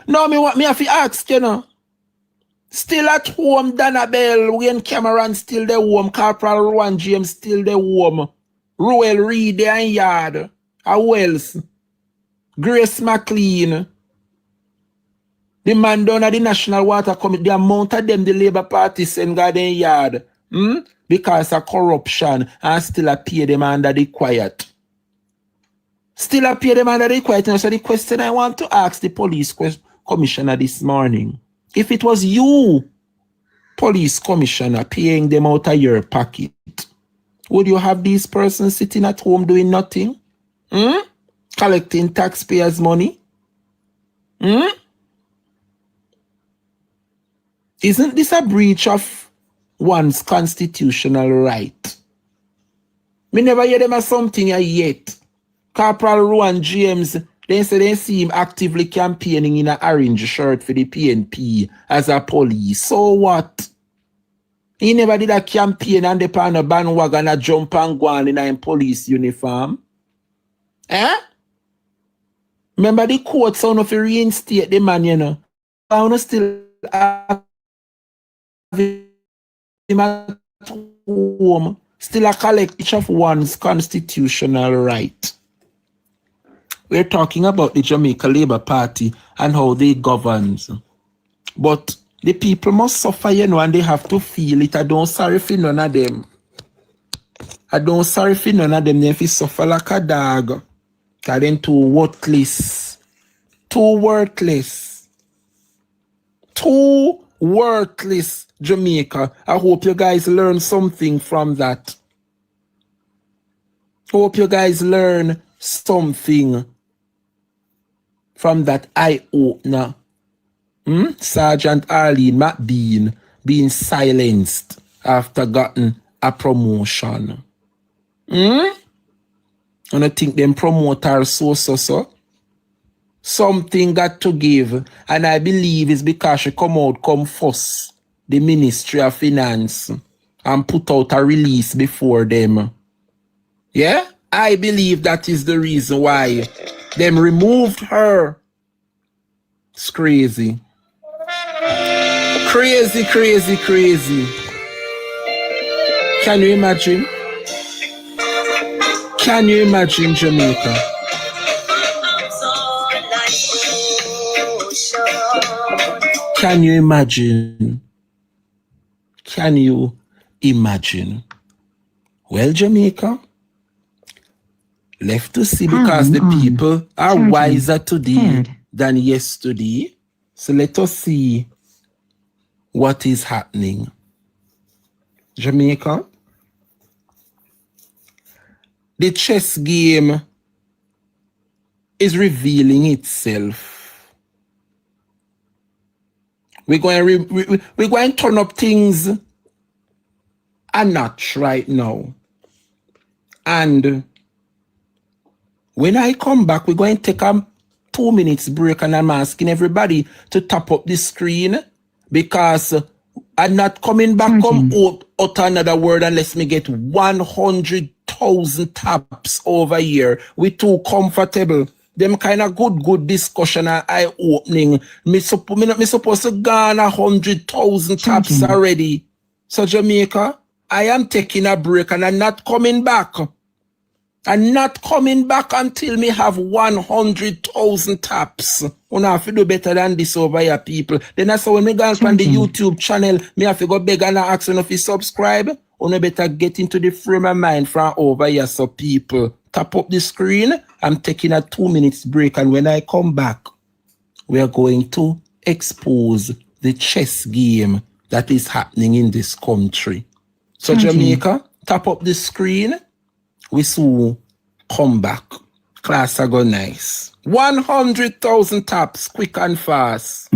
No, me have to ask, Still at home, Dana Bell, when Cameron still the home, Corporal Rowan James still the home, Roel Reed and Yard, Wells, Grace McLean, the man down at the National Water Committee, the amount of them the Labour Party send Garden Yard, because of corruption, and still appear them under the quiet. Still appear them under the quiet. So the question I want to ask the police commissioner this morning, if it was you, police commissioner, paying them out of your pocket, would you have these persons sitting at home doing nothing? Collecting taxpayers' money? Isn't this a breach of one's constitutional right? Me never hear them as something yet. Corporal Rowan James, they say they see him actively campaigning in an orange shirt for the PNP as a police. So what? He never did a campaign and they on a bandwagon and jump and go on in a police uniform. Remember the court sound of reinstate the man, I want to still have him at home, still a collect each of one's constitutional right. We're talking about the Jamaica Labour Party and how they govern. But the people must suffer, and they have to feel it. I don't sorry for none of them. I don't sorry for none of them. If they suffer like a dog, they're too worthless. Too worthless. Too worthless, Jamaica. I hope you guys learn something from that. Hope you guys learn something from that eye-opener. Sergeant Arlene McBean being silenced after gotten a promotion. And I think them promoters so. Something got to give, and I believe it's because she come fuss the Ministry of Finance and put out a release before them. Yeah? I believe that is the reason why them removed her. It's crazy. Crazy, crazy, crazy. Can you imagine? Can you imagine, Jamaica? Can you imagine? Can you imagine? Well, Jamaica, left to see because the people are wiser today than yesterday. So let us see what is happening. Jamaica, the chess game is revealing itself. We're going to turn up things a notch right now. And when I come back, we're going to take a 2 minutes break, and I'm asking everybody to tap up the screen because I'm not coming back out another word unless me get 100,000 taps over here. We're too comfortable. Them kind of good discussion and eye-opening. Me supposed to garner 100,000 taps already. So Jamaica, I am taking a break and I'm not coming back. I'm not coming back until me have 100,000 taps. You have to do better than this over here, people. Then that's when me go on the YouTube channel, me have to go beg and ask if you subscribe. You better get into the frame of mind from over here, so people. Tap up the screen. I'm taking a 2 minutes break, and when I come back, we are going to expose the chess game that is happening in this country. So Jamaica, tap up the screen. We soon come back. Class are go nice. 100,000 taps, quick and fast.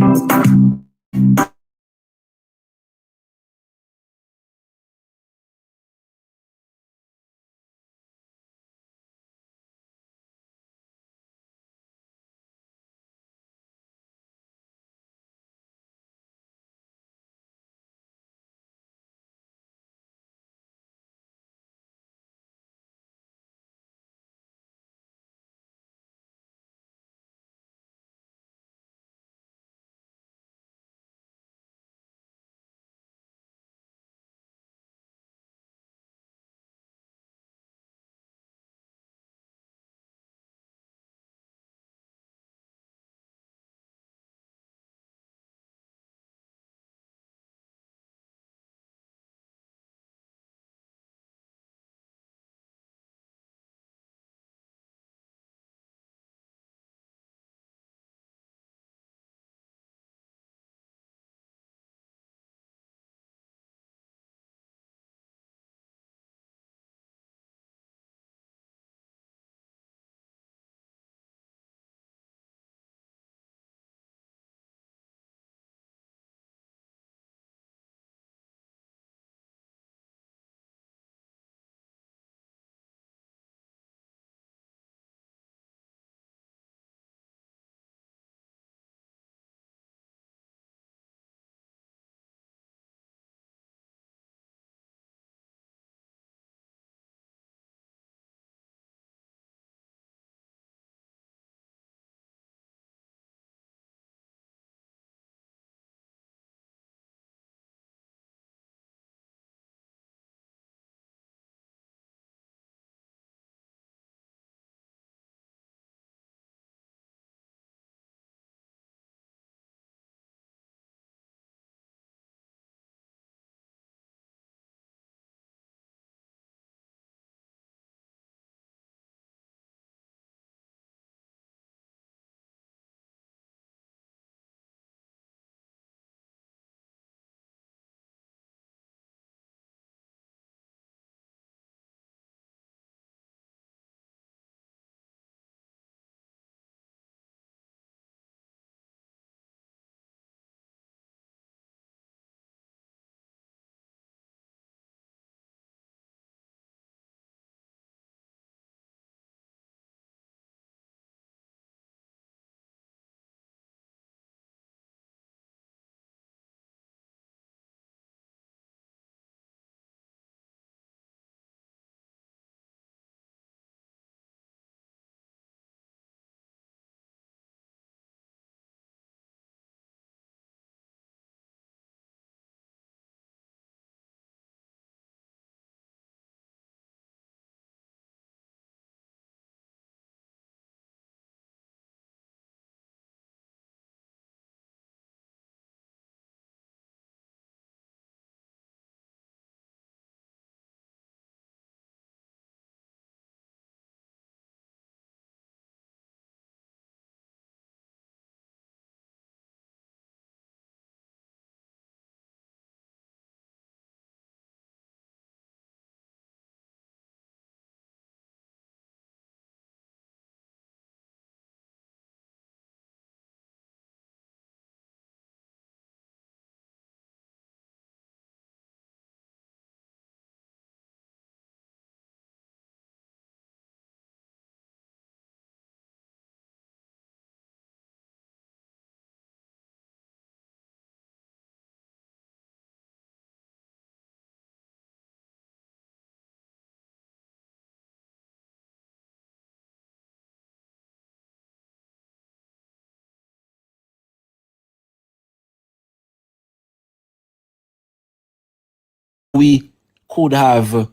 we could have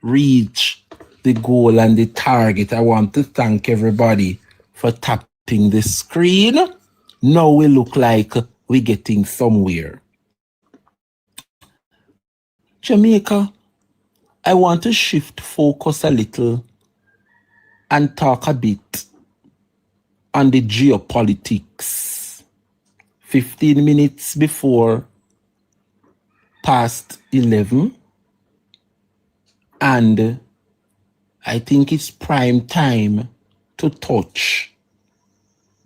reached the goal and the target. I want to thank everybody for tapping the screen. Now we look like we're getting somewhere. Jamaica, I want to shift focus a little and talk a bit on the geopolitics. 15 minutes before past 11, and I think it's prime time to touch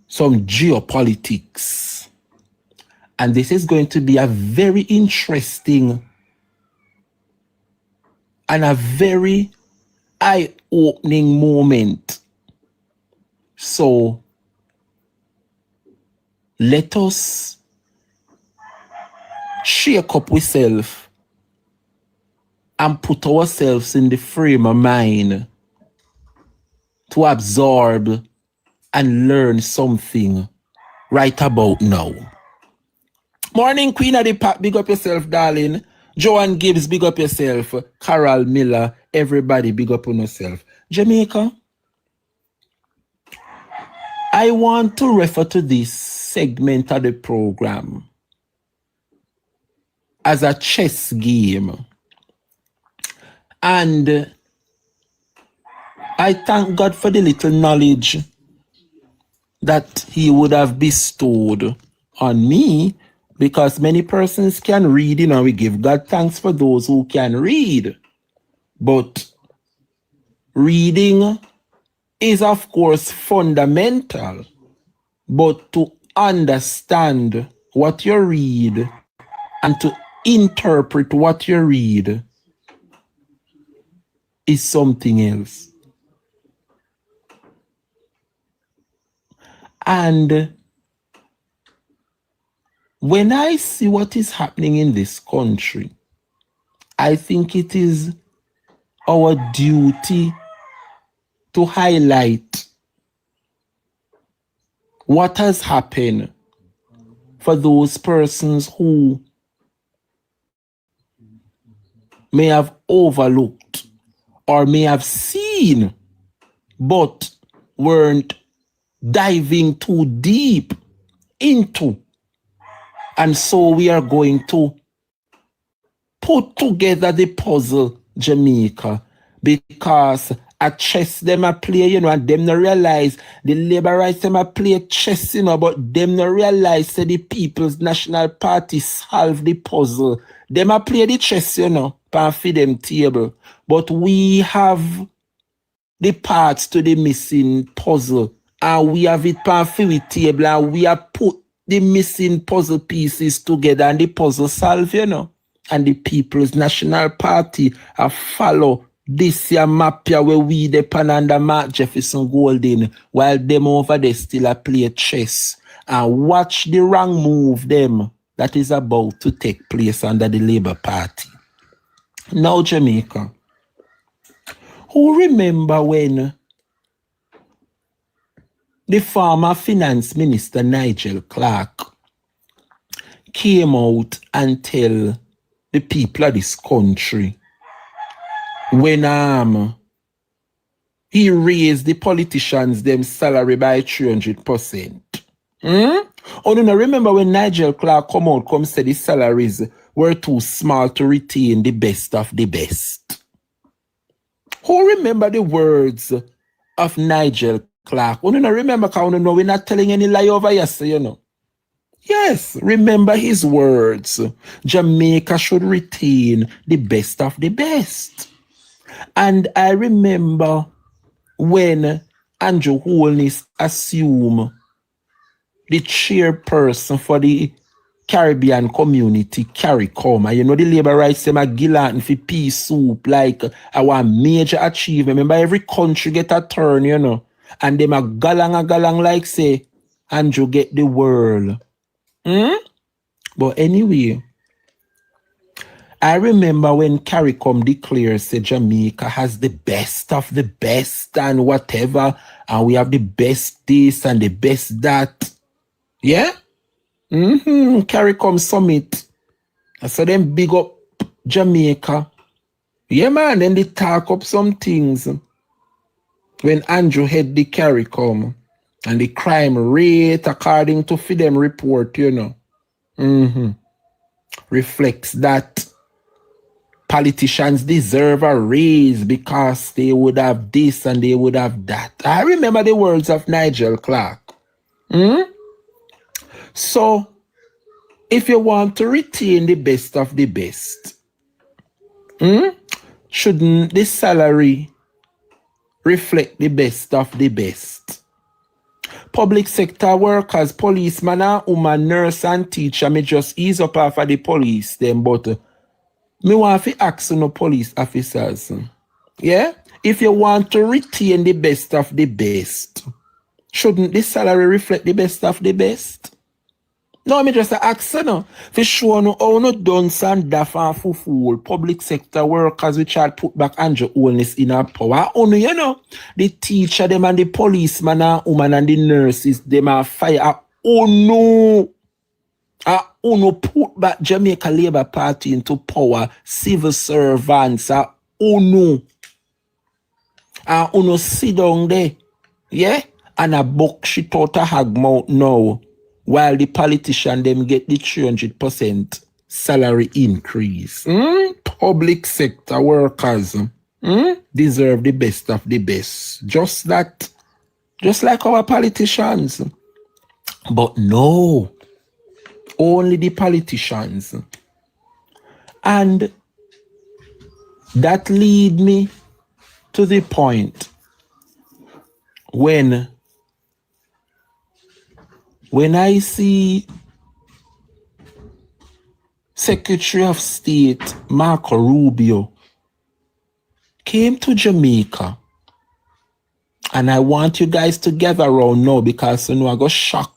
some geopolitics. And this is going to be a very interesting and a very eye-opening moment. So let us shake up ourselves and put ourselves in the frame of mind to absorb and learn something right about now. Morning, Queen of the Pack, big up yourself, darling. Joanne Gibbs, big up yourself. Carol Miller, everybody, big up on yourself. Jamaica, I want to refer to this segment of the program as a chess game. And I thank God for the little knowledge that He would have bestowed on me, because many persons can read, we give God thanks for those who can read. But reading is, of course, fundamental. But to understand what you read and to interpret what you read is something else. And when I see what is happening in this country, I think it is our duty to highlight what has happened for those persons who may have overlooked or may have seen but weren't diving too deep into. And so we are going to put together the puzzle, Jamaica, because a chess them a play, and them not realize the labor rights them a play chess, but them not realize that the People's National Party solve the puzzle. Them a play the chess, pan for them table. But we have the parts to the missing puzzle, and we have it pan for the table, and we have put the missing puzzle pieces together, and the puzzle solve, And the People's National Party have follow this year map here where we depend under Mark Jefferson Golden, while them over there still a play chess. And watch the wrong move them that is about to take place under the Labour Party. Now, Jamaica, who remember when the former Finance Minister Nigel Clark came out and tell the people of this country when he raised the politicians them salary by 300%. Oh, no, remember when Nigel Clark come say the salaries were too small to retain the best of the best. Who remember the words of Nigel Clark? Oh, no, remember, because we're not telling any lie over here, so, Yes, remember his words. Jamaica should retain the best of the best. And I remember when Andrew Holness assumed the chairperson for the Caribbean community, CARICOM. And the labor rights them a Gillan for peace soup, like our major achievement. Remember, every country get a turn, and them a galang like say, Andrew get the world. But anyway, I remember when CARICOM declares that Jamaica has the best of the best and whatever, and we have the best this and the best that. Yeah? CARICOM summit. So them big up Jamaica. Yeah, man, then they talk up some things when Andrew had the CARICOM and the crime rate according to FIDEM report, you know, reflects that politicians deserve a raise because they would have this and they would have that. I remember the words of Nigel Clark. So, if you want to retain the best of the best, shouldn't the salary reflect the best of the best? Public sector workers, policeman and woman, nurse and teacher, me just ease up off of the police them, but me want to ask no police officers. Yeah? If you want to retain the best of the best, shouldn't the salary reflect the best of the best? No, me just ask no. For sure no how no dunce and daft and fool public sector workers which had put back Andrew Holness in our power. Only you know, the teacher them and the policeman and woman and the nurses them are fire. Oh no. Uno put back Jamaica Labour Party into power, civil servants. Uno sit down there, yeah, and a book shit out a hag mouth now, while the politician them get the 300% salary increase. Public sector workers deserve the best of the best. Just like our politicians. But no. Only the politicians. And that lead me to the point when I see Secretary of State Marco Rubio came to Jamaica, and I want you guys to gather around now because you know I got shocked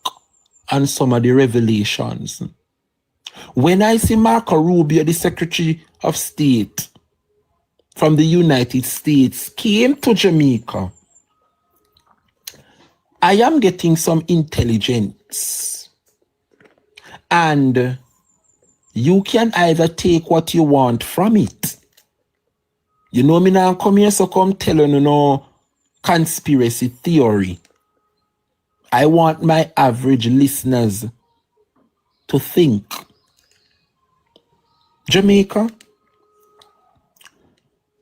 on some of the revelations. When I see Marco Rubio, the Secretary of State from the United States, came to Jamaica, I am getting some intelligence. And you can either take what you want from it. You know me now come here so come telling you no conspiracy theory. I want my average listeners to think. Jamaica,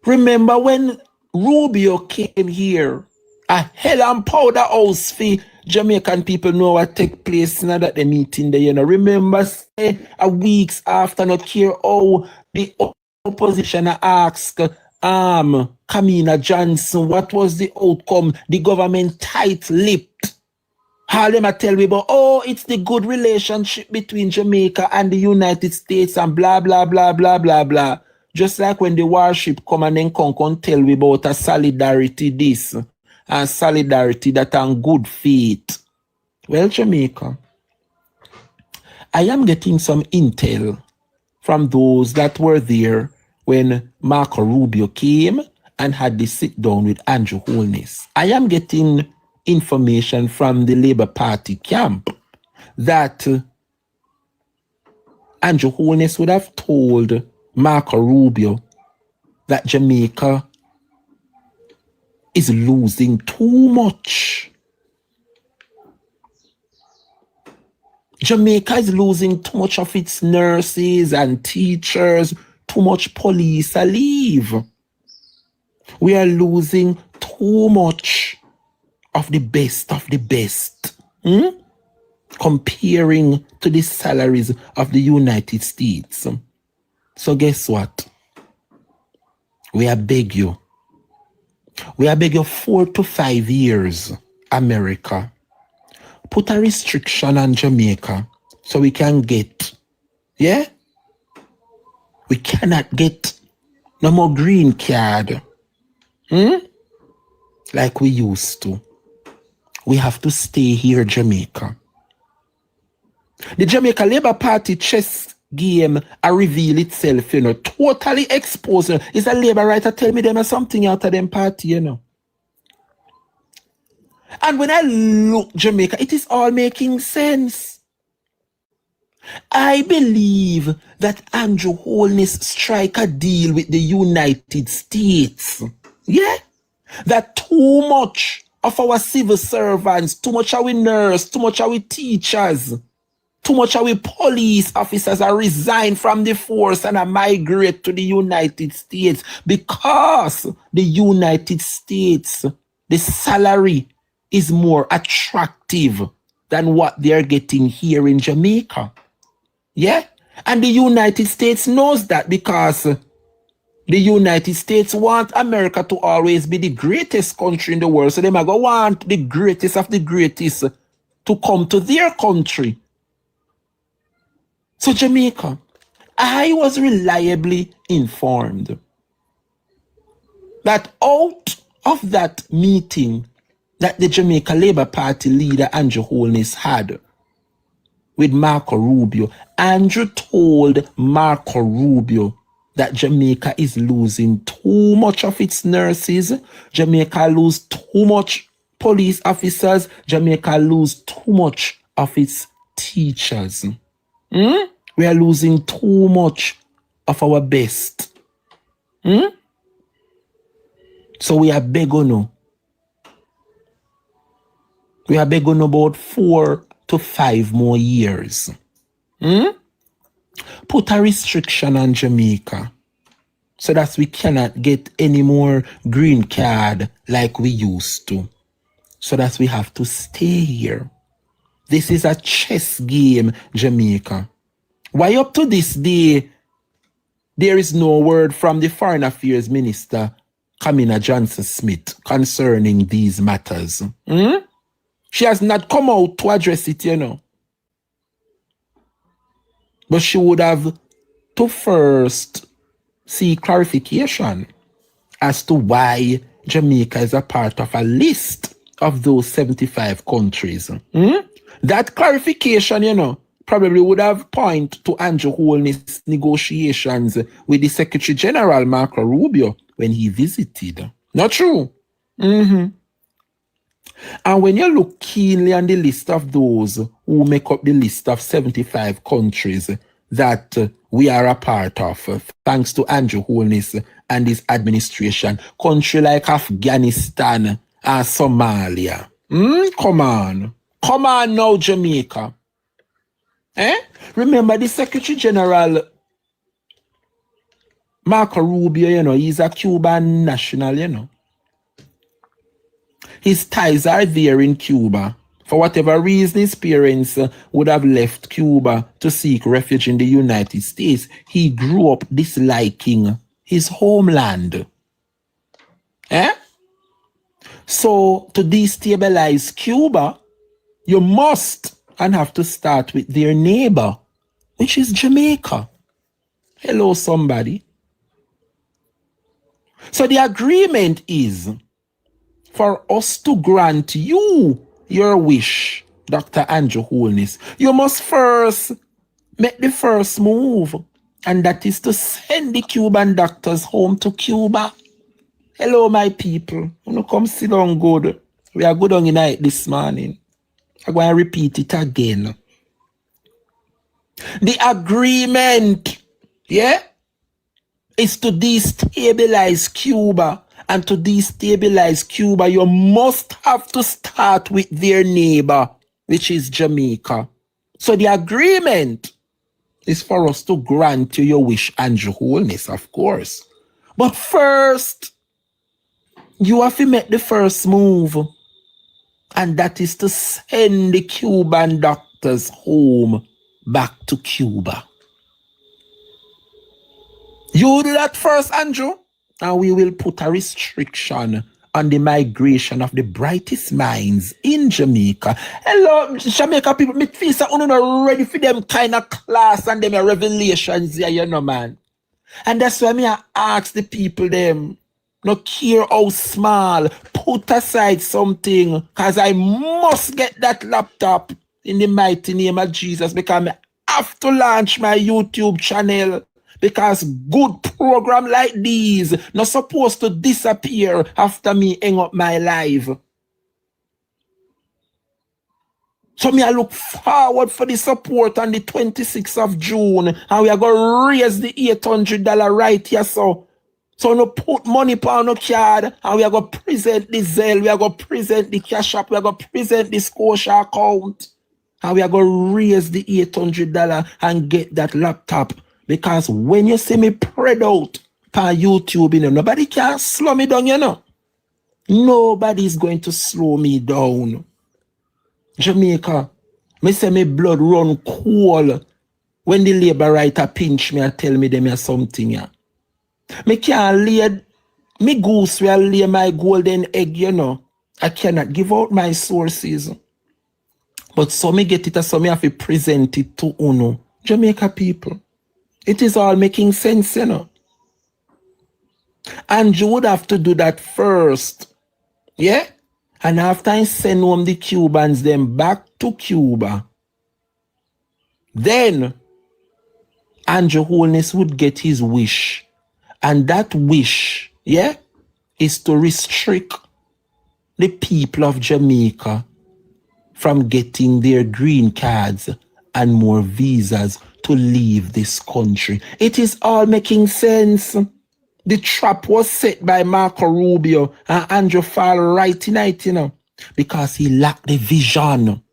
remember when Rubio came here, a hell and powder house for Jamaican people know what take place in that the meeting there, you know. Remember, say, a weeks after, not care how the opposition asked Kamina Johnson, what was the outcome? The government tight-lipped. All them tell me about, oh, it's the good relationship between Jamaica and the United States and blah, blah, blah, blah, blah, blah. Just like when the warship come and then come tell me about a solidarity this and solidarity that on good faith. Well, Jamaica, I am getting some intel from those that were there when Marco Rubio came and had the sit down with Andrew Holness. I am getting information from the Labour Party camp that Andrew Holness would have told Marco Rubio that Jamaica is losing too much. Jamaica is losing too much of its nurses and teachers, too much police leave. We are losing too much of the best comparing to the salaries of the United States. So guess what? We are beg you 4 to 5 years, America. Put a restriction on Jamaica so we can get, yeah? We cannot get no more green card. Like we used to. We have to stay here, Jamaica. The Jamaica Labour Party chess game reveal itself, you know, totally exposed. Is a Labour writer tell me them something out of them party, you know. And when I look Jamaica, it is all making sense. I believe that Andrew Holness strike a deal with the United States. Yeah? That too much of our civil servants, too much of our nurses, too much of our teachers, too much of our police officers are resigned from the force and are migrate to the United States because the United States, the salary is more attractive than what they're getting here in Jamaica. Yeah? And the United States knows that because the United States want America to always be the greatest country in the world. So they might go want the greatest of the greatest to come to their country. So Jamaica, I was reliably informed that out of that meeting that the Jamaica Labour Party leader Andrew Holness had with Marco Rubio, Andrew told Marco Rubio that Jamaica is losing too much of its nurses, Jamaica lose too much police officers, Jamaica lose too much of its teachers. We are losing too much of our best. So we are begging. We are begging about 4 to 5 more years. Put a restriction on Jamaica so that we cannot get any more green card like we used to. So that we have to stay here. This is a chess game, Jamaica. Why up to this day, there is no word from the Foreign Affairs Minister, Kamina Johnson-Smith, concerning these matters? She has not come out to address it, you know. But she would have to first seek clarification as to why Jamaica is a part of a list of those 75 countries. That clarification, you know, probably would have pointed to Andrew Holness' negotiations with the Secretary General, Marco Rubio, when he visited. Not true? And when you look keenly on the list of those who make up the list of 75 countries that we are a part of, thanks to Andrew Holness and his administration, country like Afghanistan and Somalia. Come on. Come on now, Jamaica. Remember the Secretary General, Marco Rubio, you know, he's a Cuban national, you know. His ties are there in Cuba. For whatever reason, his parents would have left Cuba to seek refuge in the United States. He grew up disliking his homeland. So, to destabilize Cuba, you must and have to start with their neighbor, which is Jamaica. Hello, somebody. So, the agreement is for us to grant you your wish, Dr. Andrew Holness. You must first make the first move, and that is to send the Cuban doctors home to Cuba. Hello, my people. You come sit down good. We are good on the night this morning. I'm going to repeat it again. The agreement, is to destabilize Cuba. And to destabilize Cuba, you must have to start with their neighbor, which is Jamaica. So the agreement is for us to grant you your wish, Andrew Holness, of course. But first, you have to make the first move. And that is to send the Cuban doctors home back to Cuba. You do that first, Andrew, and we will put a restriction on the migration of the brightest minds in Jamaica. Hello, Jamaica people, me feel that you're not ready for them kind of class and them revelations here, you know, man. And that's why I ask the people them, no care how small, put aside something, because I must get that laptop in the mighty name of Jesus, because I have to launch my YouTube channel, because good program like these not supposed to disappear after me hang up my live. So me I look forward for the support on the 26th of June, and we are going to raise the $800 right here, so no put money on no card, and we are going to present the Zelle, we are going to present the Cash App, we are going to present the Scotia account, and we are going to raise the $800 and get that laptop. Because when you see me spread out on YouTube, you know, nobody can slow me down, you know. Nobody is going to slow me down. Jamaica, me say me blood run cold when the labor writer pinch me and tell me them here something. Yeah. Me can't lay, me goose will lay my golden egg, you know. I cannot give out my sources. But so me get it, so me have to present it to Uno. Jamaica people. It is all making sense, you know. And you would have to do that first. Yeah? And after I send home the Cubans them back to Cuba, then Andrew Holness would get his wish. And that wish, yeah, is to restrict the people of Jamaica from getting their green cards and more visas to leave this country. It is all making sense. The trap was set by Marco Rubio, and Andrew fall right in it, you know, because he lacked the vision.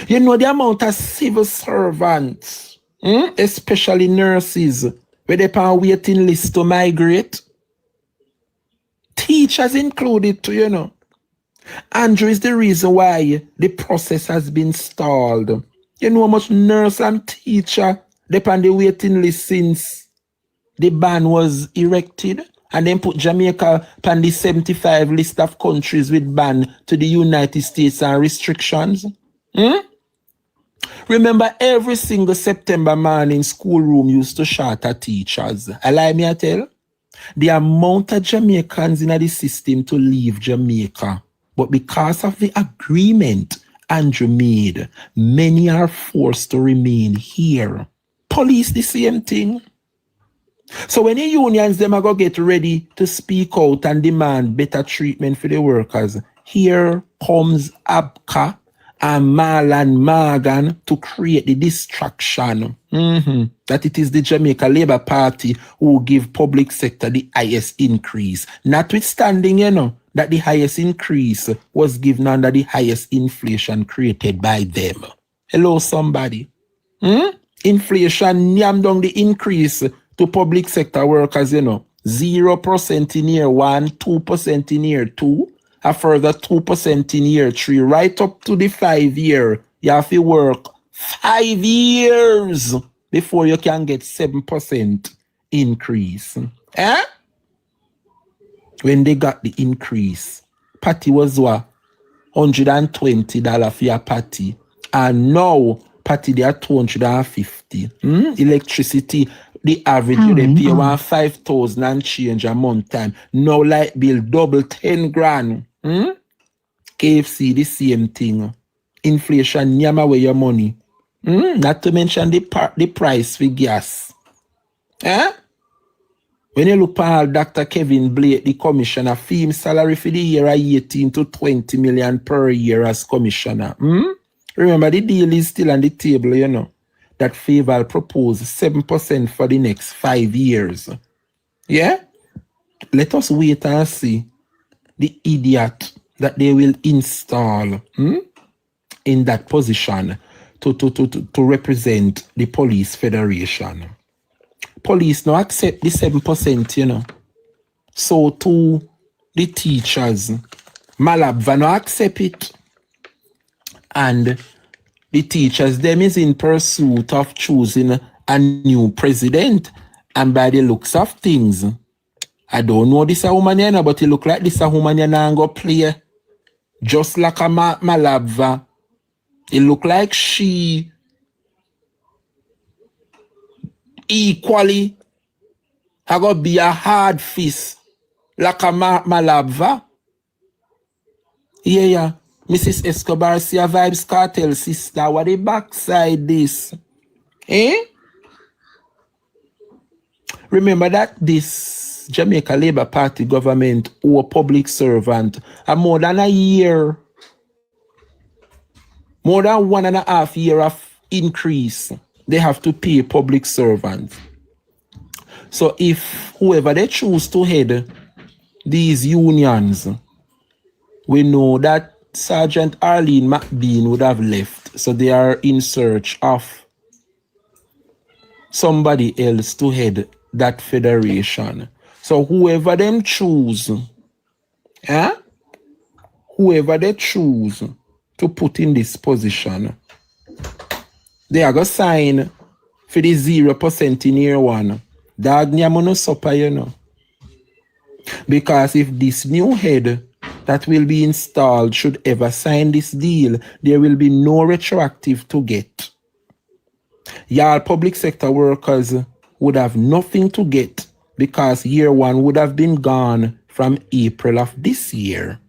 You know the amount of civil servants, especially nurses, where they on waiting list to migrate. Teachers included too, you know. Andrew is the reason why the process has been stalled. You know how much nurse and teacher they on the waiting list since the ban was erected, and then put Jamaica on the 75 list of countries with ban to the United States and restrictions. Remember, every single September morning, schoolroom used to shatter teachers. Allow me to tell? The amount of Jamaicans in the system to leave Jamaica. But because of the agreement Andrew made, many are forced to remain here. Police the same thing. So when the unions them are going to get ready to speak out and demand better treatment for the workers, here comes Abka and Marlon Morgan to create the distraction that it is the Jamaica Labour Party who give public sector the highest increase. Notwithstanding, you know, that the highest increase was given under the highest inflation created by them. Hello, somebody. Inflation yam down the increase to public sector workers, you know. 0% in year 1, 2% in year 2, a further 2% in year 3, right up to the 5 year. You have to work 5 years before you can get 7% increase. When they got the increase, patty was what? $120 for your patty. And now, patty they are $250. Electricity, the average you they pay around 5,000 and change a month time. Now light bill double 10 grand. KFC the same thing. Inflation nyam away your money. Not to mention the price for gas. When you look at Dr. Kevin Blake, the commissioner, fee him salary for the year 18 to 20 million per year as commissioner. Remember, the deal is still on the table, you know, that Faval proposed 7% for the next 5 years. Yeah? Let us wait and see the idiot that they will install in that position to represent the police federation. Police now accept the 7%, you know. So to the teachers, Malabva now accept it. And the teachers, them is in pursuit of choosing a new president. And by the looks of things, I don't know this a woman, you know, but it look like this a woman you now go play. Just like a Malabva. It look like she equally I go be a hard fist like a Malabva. Yeah. Mrs. Escobar see a Vibes Cartel sister. What the backside this? Remember that this Jamaica Labour Party government or public servant are more than a year More than 1.5 years of increase they have to pay public servants. So if whoever they choose to head these unions, we know that Sergeant Arlene McBean would have left. So they are in search of somebody else to head that federation. So whoever them choose, whoever they choose to put in this position, they are going to sign for the 0% in year one. Dog nyamono supper, you know. Because if this new head that will be installed should ever sign this deal, there will be no retroactive to get. Y'all public sector workers would have nothing to get because year one would have been gone from April of this year.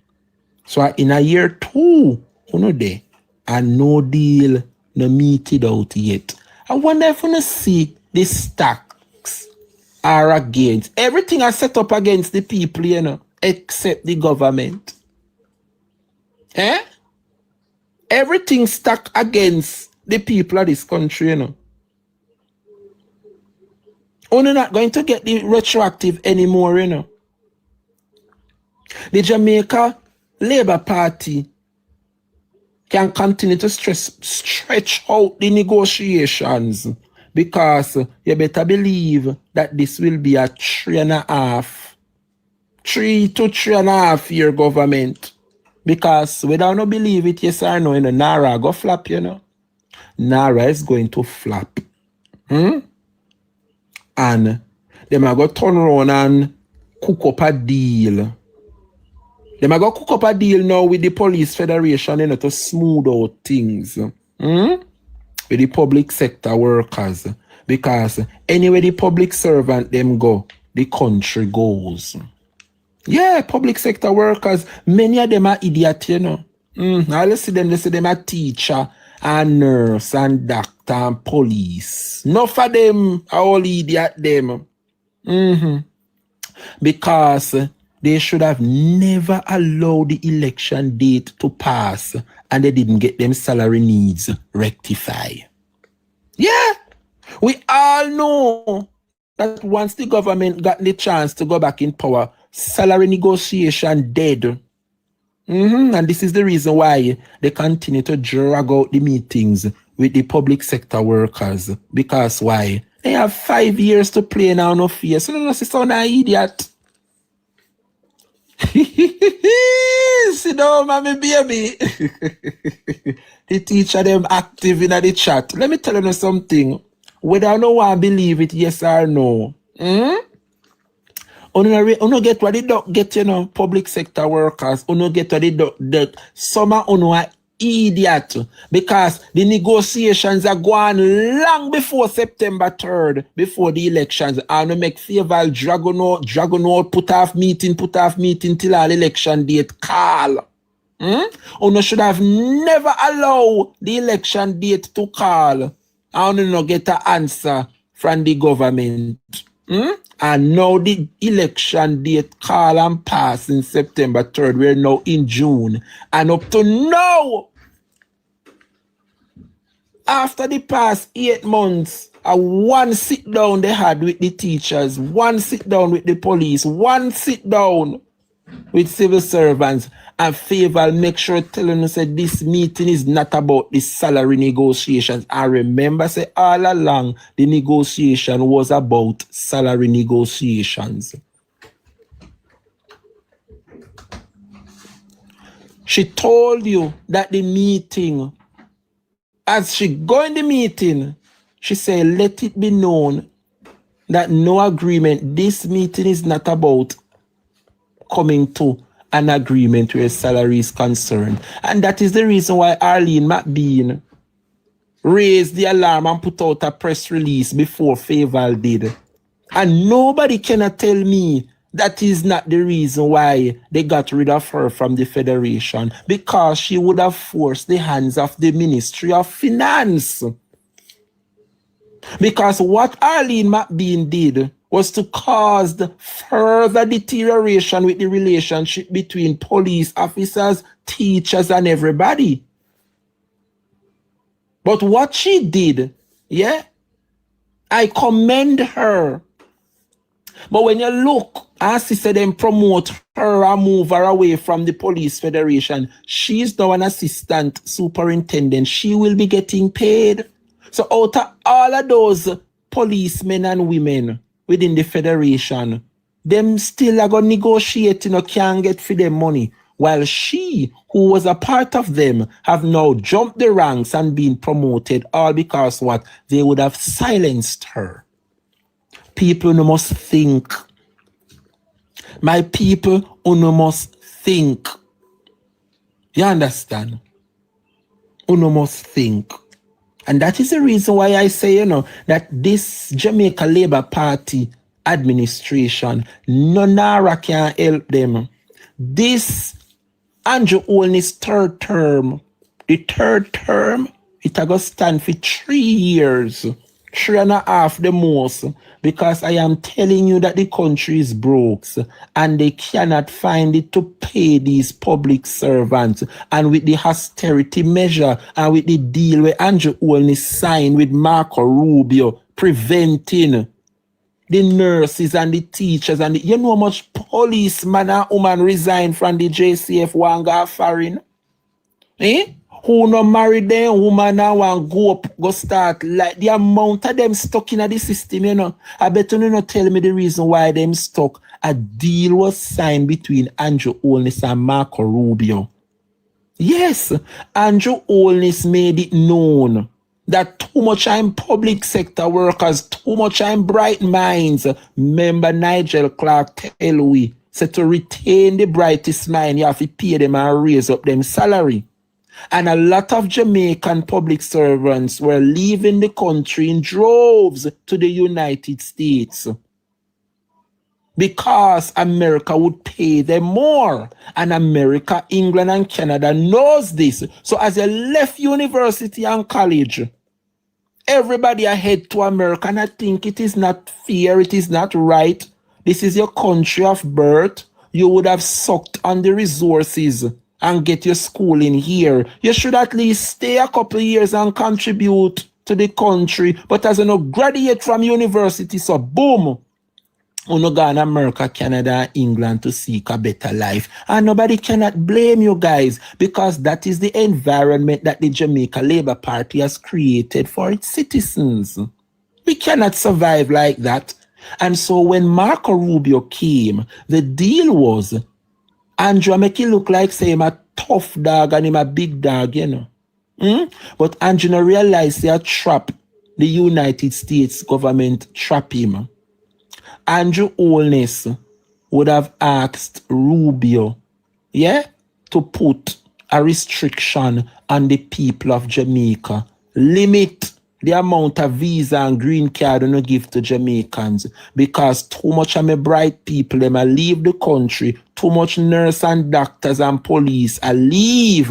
So in a year two, there, and no deal, no meted out yet. I wonder if you see the stacks are against everything are set up against the people, you know, except the government. Everything stacked against the people of this country, you know. Only not going to get the retroactive anymore, you know. The Jamaica Labour Party can continue to stretch out the negotiations because you better believe that this will be a 3 to 3.5 year government. Because we don't believe it, yes or no, you know, Nara go flap, you know. Nara is going to flap. And they might go turn around and cook up a deal. They might go cook up a deal now with the police federation, you know, to smooth out things. With the public sector workers. Because anywhere the public servant them go, the country goes. Yeah, public sector workers, many of them are idiots, you know. I see them, they say them are teacher and nurse and doctor and police. Enough of them are all idiot them. Because they should have never allowed the election date to pass and they didn't get them salary needs rectified. Yeah, we all know that once the government got the chance to go back in power, salary negotiation dead. And this is the reason why they continue to drag out the meetings with the public sector workers. Because why? They have 5 years to play now, no fear. So no, sister, an idiot. Sit down, mommy, baby. The teacher them active in the chat. Let me tell you something. Whether I know I believe it, yes or no. Uno get what they don't get, you know, public sector workers. Uno get what they don't. Some are idiot because the negotiations are going long before September 3rd, before the elections. And make favor dragon out, put off meeting till our election date call. Uno should have never allowed the election date to call. And uno get an answer from the government. And now the election date call and pass in September 3rd. We're now in June. And up to now, after the past 8 months, one sit down they had with the teachers, one sit down with the police, one sit down with civil servants, and favor make sure telling us that this meeting is not about the salary negotiations. I remember say all along the negotiation was about salary negotiations. She told you that the meeting, as she go in the meeting, she said, let it be known that no agreement, this meeting is not about coming to an agreement where salary is concerned. And that is the reason why Arlene McBean raised the alarm and put out a press release before Faval did. And nobody cannot tell me that is not the reason why they got rid of her from the Federation, because she would have forced the hands of the Ministry of Finance. Because what Arlene McBean did was to cause the further deterioration with the relationship between police officers, teachers, and everybody. But what she did, yeah, I commend her. But when you look, as she said, them promote her and move her away from the police federation. She's now an assistant superintendent. She will be getting paid. So out of all of those policemen and women within the federation, them still are going to negotiate, can't get for them money. While she, who was a part of them, have now jumped the ranks and been promoted, all because what? They would have silenced her. People must think. My people must think. You understand? Must think. And that is the reason why I say, that this Jamaica Labour Party administration, none can help them. This Andrew Olney's third term, the third term, it will stand for 3 years, 3.5 the most, because I am telling you that the country is broke and they cannot find it to pay these public servants. And with the austerity measure and with the deal where Andrew Olney signed with Marco Rubio, preventing the nurses and the teachers and you know how much policeman and woman resign from the JCF one go foreign? Who no marry them woman and want go start like the amount of them stuck in the system, I bet you not tell me the reason why them stuck. A deal was signed between Andrew Olney and Marco Rubio. Yes, Andrew Olney made it known that too much I'm public sector workers, too much I'm bright minds. Member Nigel Clark tell we, so to retain the brightest mind, you have to pay them and raise up them salary. And a lot of Jamaican public servants were leaving the country in droves to the United States because America would pay them more. And America, England, and Canada knows this. So as they left university and college, everybody head to America, and I think it is not fair, it is not right. This is your country of birth. You would have sucked on the resources and get your schooling here. You should at least stay a couple of years and contribute to the country. But as you graduate from university, so boom, you go in America, Canada, England to seek a better life. And nobody cannot blame you guys, because that is the environment that the Jamaica Labour Party has created for its citizens. We cannot survive like that. And so when Marco Rubio came, the deal was, Andrew make it look like say him a tough dog and him a big dog, But Andrew realized they trap the United States government trap him. Andrew Olney would have asked Rubio, to put a restriction on the people of Jamaica. Limit the amount of visa and green card you give to Jamaicans, because too much of my bright people them leave the country. Too much nurse and doctors and police leave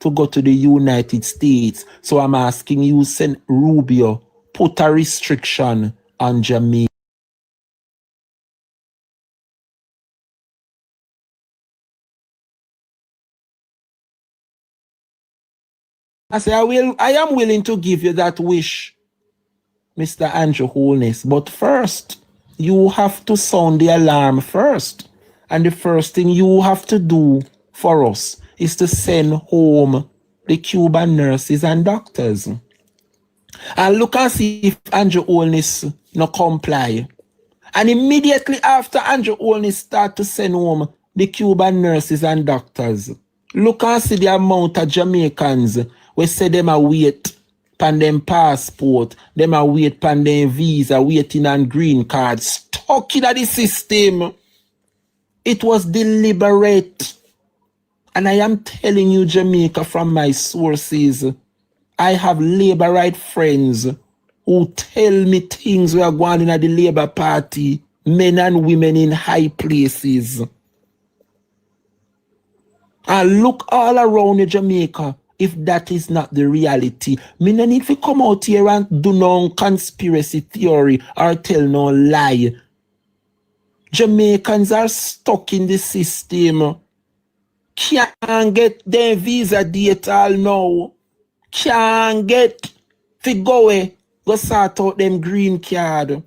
to go to the United States. So I'm asking you, Sen Rubio, put a restriction on Jamaica. I say, I am willing to give you that wish, Mr. Andrew Holness. But first, you have to sound the alarm first. And the first thing you have to do for us is to send home the Cuban nurses and doctors. And look and see if Andrew Holness no comply. And immediately after Andrew Holness start to send home the Cuban nurses and doctors, look and see the amount of Jamaicans we say them a wait pan them passport, them a wait pan them visa, waiting on green cards, stuck in the system. It was deliberate. And I am telling you, Jamaica, from my sources, I have labor right friends who tell me things we are going in at the Labour Party, men and women in high places. And look all around Jamaica. If that is not the reality, me no need to come out here and do no conspiracy theory or tell no lie. Jamaicans are stuck in the system. Can't get their visa date all now. can't get fi go away, go sort out them green card.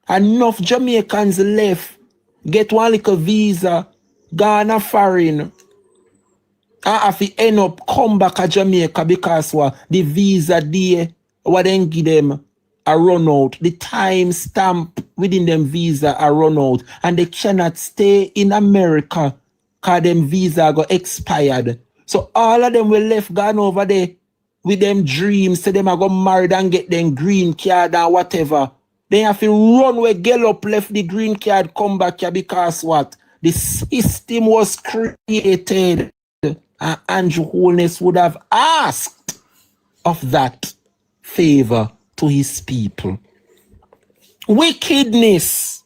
Enough Jamaicans left, get one little visa, gone foreign. And if he end up come back to Jamaica because what the visa there, what then give them a run out. The time stamp within them visa a run out. And they cannot stay in America because them visa got expired. So all of them will left gone over there with them dreams, say them are go married and get them green card or whatever. They have to run where Gallup left the green card, come back here because what? The system was created. And Andrew Holness would have asked of that favor to his people. Wickedness.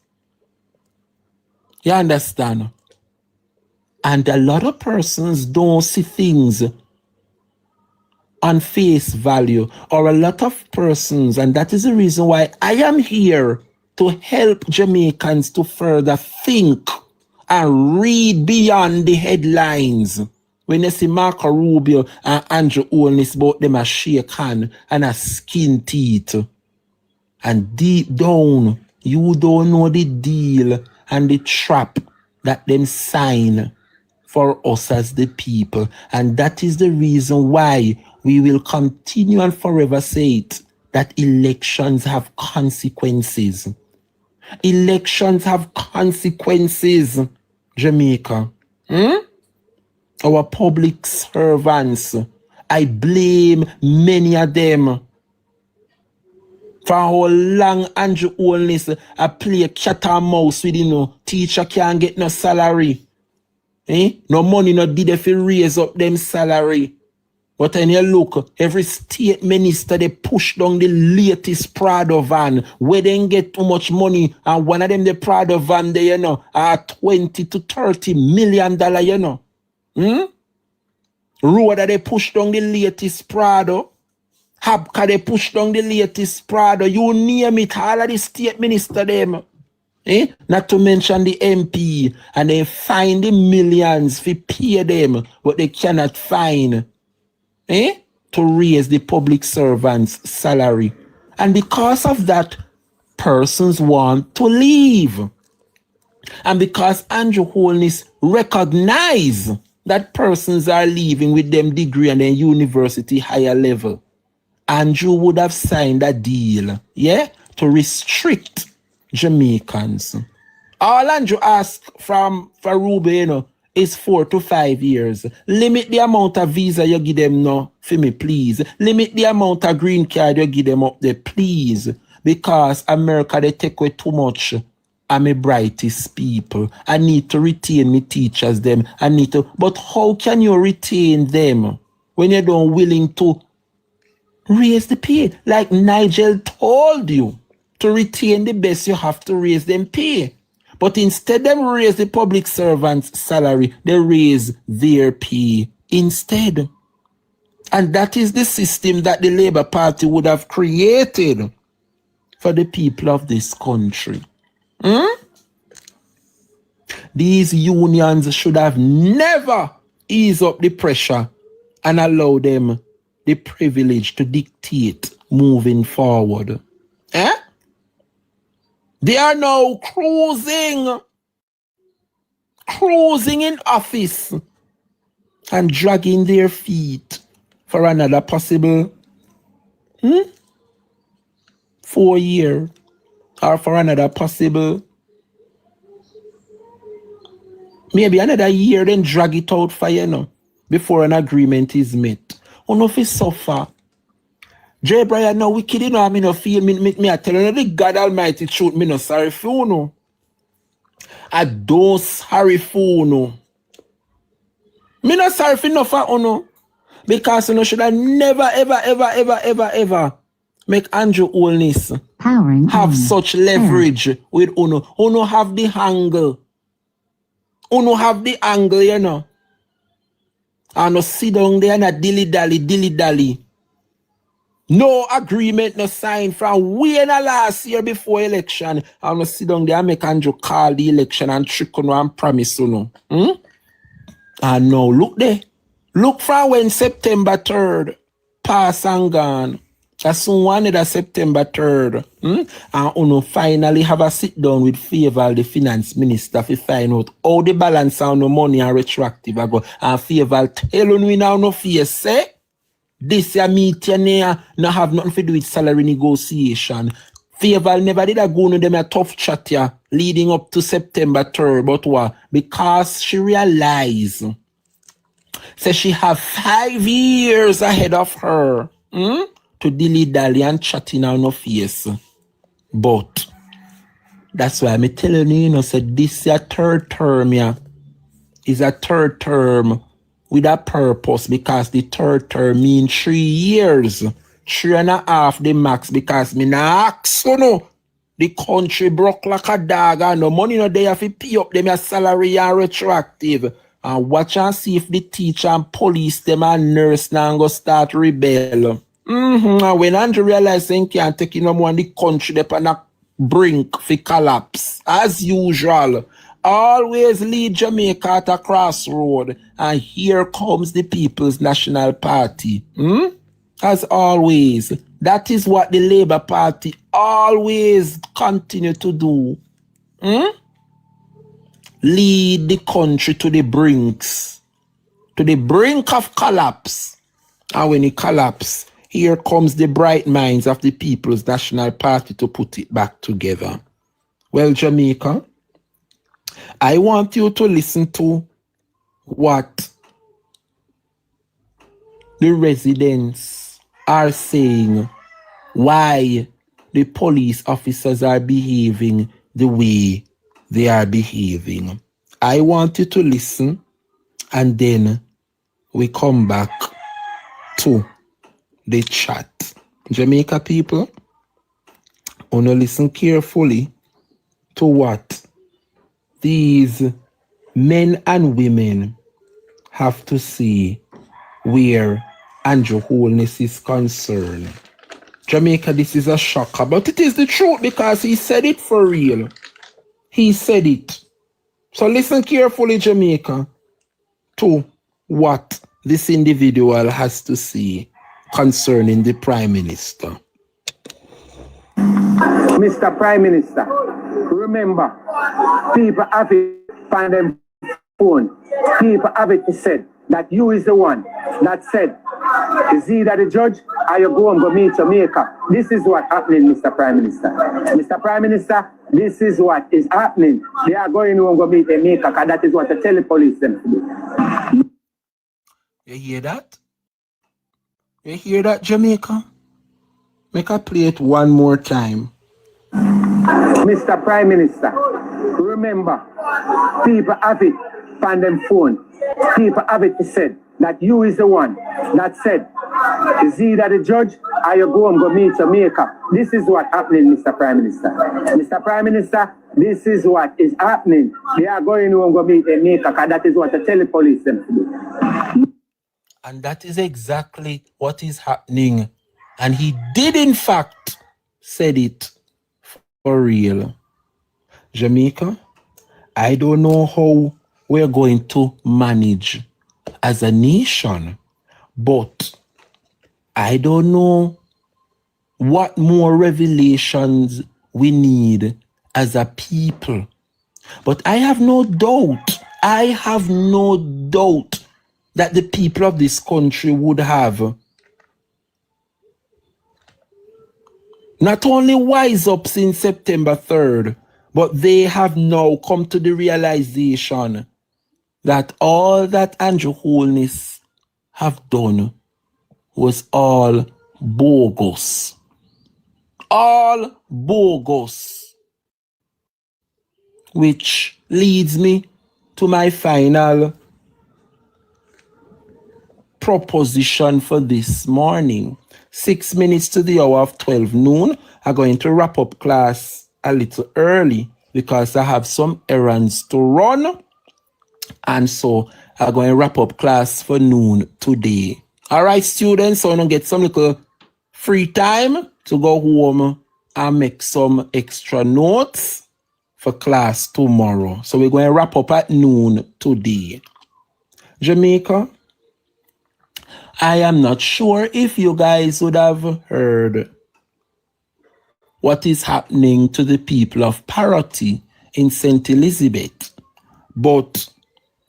You understand? And a lot of persons don't see things on face value, or a lot of persons, and that is the reason why I am here to help Jamaicans to further think and read beyond the headlines. When you see Marco Rubio and Andrew Holness, both them a shake hand and a skin teeth. And deep down, you don't know the deal and the trap that them sign for us as the people. And that is the reason why we will continue and forever say it, that elections have consequences. Elections have consequences, Jamaica. Our public servants, I blame many of them for how long Andrew Holness play cat and mouse with teacher can't get no salary. No money no did if you raise up them salary. But when you look, every state minister, they push down the latest Prado van, where they get too much money, and one of them, the Prado van, they, are $20 to $30 million, Road that they push down the latest Prado, Habka, they push down the latest Prado, you name it, all of the state minister, them. Not to mention the MP, and they find the millions to pay them, but they cannot find to raise the public servants' salary. And because of that, persons want to leave. And because Andrew Holness recognize that persons are leaving with them degree and then university higher level, Andrew would have signed a deal, to restrict Jamaicans. All Andrew asked for Ruben, is 4 to 5 years. Limit the amount of visa you give them now, for me, please. Limit the amount of green card you give them up there, please. Because America, they take away too much. I'm a brightest people. I need to retain my teachers, them. I need to. But how can you retain them when you don't willing to raise the pay? Like Nigel told you, to retain the best, you have to raise them pay. But instead them raise the public servants' salary, they raise their pay instead. And that is the system that the Labour Party would have created for the people of this country. These unions should have never eased up the pressure and allow them the privilege to dictate moving forward. They are now cruising in office and dragging their feet for another possible 4 years, or for another possible maybe another year, then drag it out for before an agreement is met. If it suffer. J. Brian, no wicked, I no feel me I tell you the God Almighty truth, me no sorry for you. I don't sorry for you. Me no sorry for no for you. Because you should have never, ever make Andrew Holness have such leverage with Uno. Uno have the angle. Uno have the angle, And no sit down there and dilly-dally. No agreement, no sign from way na last year before election. I'm not sit down there and make Andrew call the election and trick on and promise And now look there. Look from when September 3rd. pass and gone. That's soon one that September 3rd. And uno finally have a sit down with Favor, the finance minister, to find out how the balance on the money and retroactive I go. And Favor tell we now no fear say this year meeting here no have nothing to do with salary negotiation. Favor never did a go no them a tough chat here leading up to September 3rd, but what? Because she realized say she have 5 years ahead of her. To dilly-dally and chatting on no face. But that's why I'm telling you, say this is a third term, yeah. Is a third term with a purpose because the third term means 3 years. 3.5 the max because me not ask you know. The country broke like a dog and no money no they have to pay up them your salary and retroactive. And watch and see if the teacher and police them and nurse now go start rebel. When Andrew realized he can't take no more in the country, they're on a brink for collapse. As usual, always lead Jamaica at a crossroad, and here comes the People's National Party. As always, that is what the Labour Party always continue to do. Lead the country to the brinks, to the brink of collapse. And when it collapses, here comes the bright minds of the People's National Party to put it back together. Well, Jamaica, I want you to listen to what the residents are saying, why the police officers are behaving the way they are behaving. I want you to listen, and then we come back to the chat. Jamaica people, wanna listen carefully to what these men and women have to say where Andrew Holness is concerned. Jamaica, this is a shocker, but it is the truth because he said it for real. He said it. So listen carefully, Jamaica, to what this individual has to say concerning the Prime Minister. Mr. Prime Minister, remember, people have it on them phone. People have it said that you is the one that said, is either the judge or you go and go meet Jamaica. This is what happening, Mr. Prime Minister. Mr. Prime Minister, this is what is happening. They are going to go meet Jamaica because that is what the telepolice them to do. You hear that? You hear that, Jamaica? Make I play it one more time. Mr. Prime Minister, remember, people have it on them phone. People have it said that you is the one that said, is either the judge or you go and go meet Jamaica. This is what happening, Mr. Prime Minister. Mr. Prime Minister, this is what is happening. They are going to go meet Jamaica because that is what the telepolice them to do. And that is exactly what is happening. And he did, in fact, said it for real. Jamaica, I don't know how we're going to manage as a nation, but I don't know what more revelations we need as a people. But I have no doubt that the people of this country would have not only wise up since September 3rd, but they have now come to the realization that all that Andrew Holness have done was all bogus. All bogus. Which leads me to my final proposition for this morning. 6 minutes to the hour of 12 noon. I'm going to wrap up class a little early because I have some errands to run. And so I'm going to wrap up class for noon today. All right, students, so I'm going to get some little free time to go home and make some extra notes for class tomorrow. So we're going to wrap up at noon today. Jamaica, I am not sure if you guys would have heard what is happening to the people of Parity in St. Elizabeth, but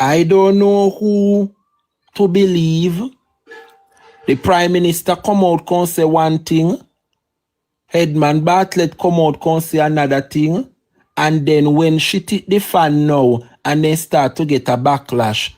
I don't know who to believe. The Prime Minister come out and say one thing, Headman Bartlett come out and say another thing, and then when shit hit the fan now and they start to get a backlash,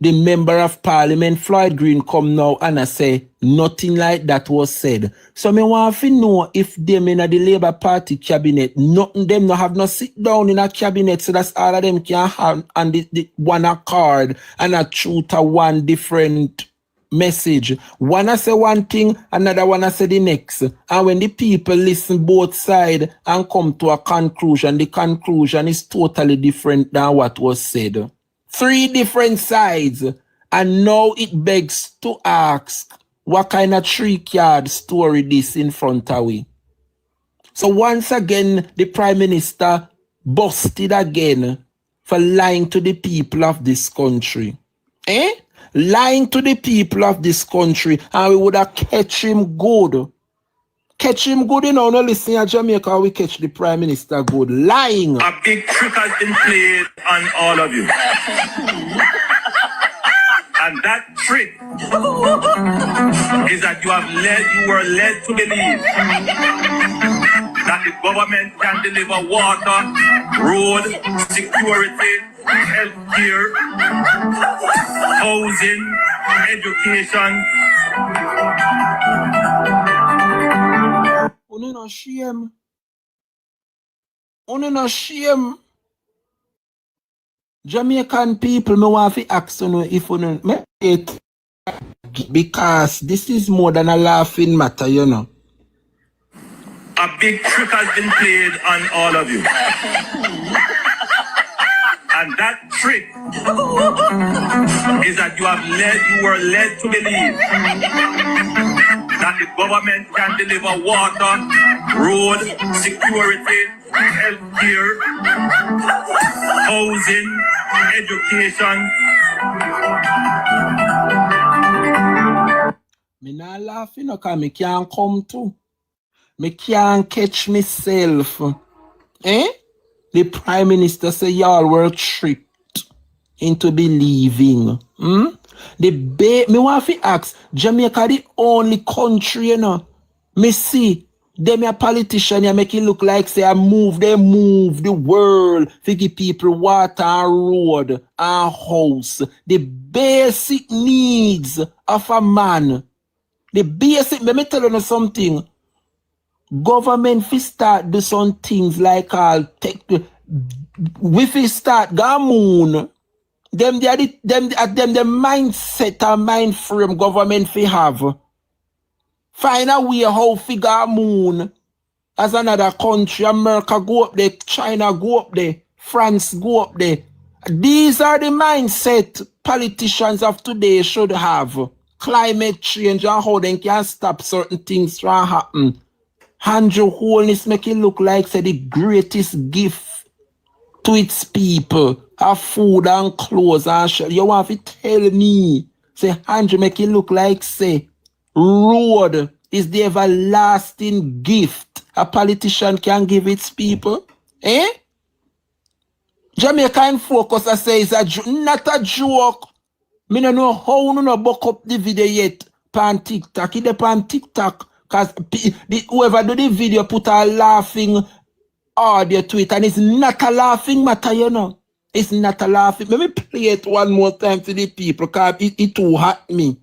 the Member of Parliament Floyd Green come now and I say nothing like that was said. So me want to know if them in the Labour Party cabinet, nothing them no have no sit down in a cabinet so that's all of them can have and the one accord and a truth a one different message. One I say one thing, another one I say the next. And when the people listen both sides and come to a conclusion, the conclusion is totally different than what was said. 3 different sides, and now it begs to ask what kind of 3-card story this in front of we. So once again, the Prime Minister busted again for lying to the people of this country. Lying to the people of this country, and we would have catch him good. Catch him good, you know, no listen to Jamaica, we catch the Prime Minister good. Lying. A big trick has been played on all of you. And that trick is that you were led to believe that the government can deliver water, road, security, healthcare, housing, education. Only no shame. Only no shame. Jamaican people, me want to ask you if you know it, because this is more than a laughing matter, you know. A big trick has been played on all of you. And that trick is that you were led to believe that the government can deliver water, road, security, healthcare, housing, education. Me not laughing because me can't come to. Me can't catch myself. The Prime Minister say y'all were tricked into believing. Me want to ask, Jamaica the only country, you know. Me see them a politician you make it look like say they move the world to give people water and road and house. The basic needs of a man. The basic, let me tell you something. Government fi start do some things like we fi start go moon. Them the mindset and mind frame government fi have. Find a way how figure moon as another country. America go up there, China go up there, France go up there. These are the mindset politicians of today should have. Climate change and how they can stop certain things from happen. Andrew Holness make it look like say the greatest gift to its people are food and clothes and shelter. You want to tell me, say Andrew make it look like say road is the everlasting gift a politician can give its people? Jamaican focus I say is not a joke. Me no know how no buck up the video yet pan TikTok. It pan TikTok because whoever do the video put a laughing audio to it and it's not a laughing matter, you know. It's not a laughing. Let me play it one more time to the people because it too hot me.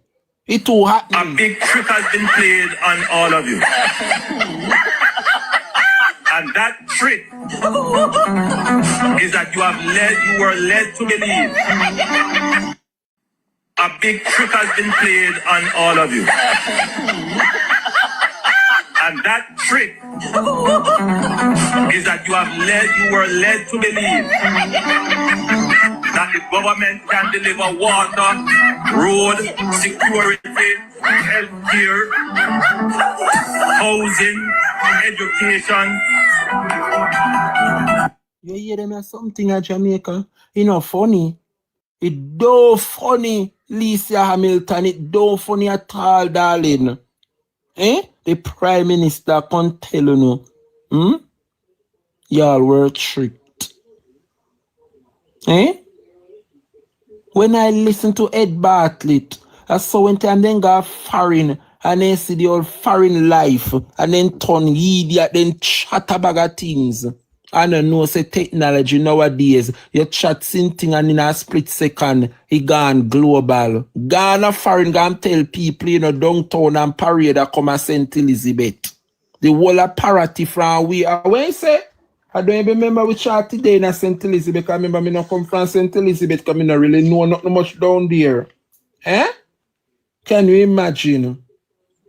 It too hot me. A big trick has been played on all of you. And that trick is that you were led to believe. A big trick has been played on all of you. And that trick is that you were led to believe that the government can deliver water, road, security, healthcare, housing, education. You hear them as something at Jamaica? You know, funny. It do funny. Lisa Hamilton, it don't funny at all, darling. The Prime Minister can tell you, y'all were tricked. When I listen to Ed Bartlett, I saw when time then go foreign and then see the old foreign life and then turn idiot, then chat about things. I don't know, say technology nowadays, you chat something and in a split second, it gone global. Gone a foreign, gone tell people, downtown and parade that come at St. Elizabeth. The whole of parity from we are. When you say, I don't even remember which chat today in St. Elizabeth. I remember me not come from St. Elizabeth because I not really know not much down there. Can you imagine?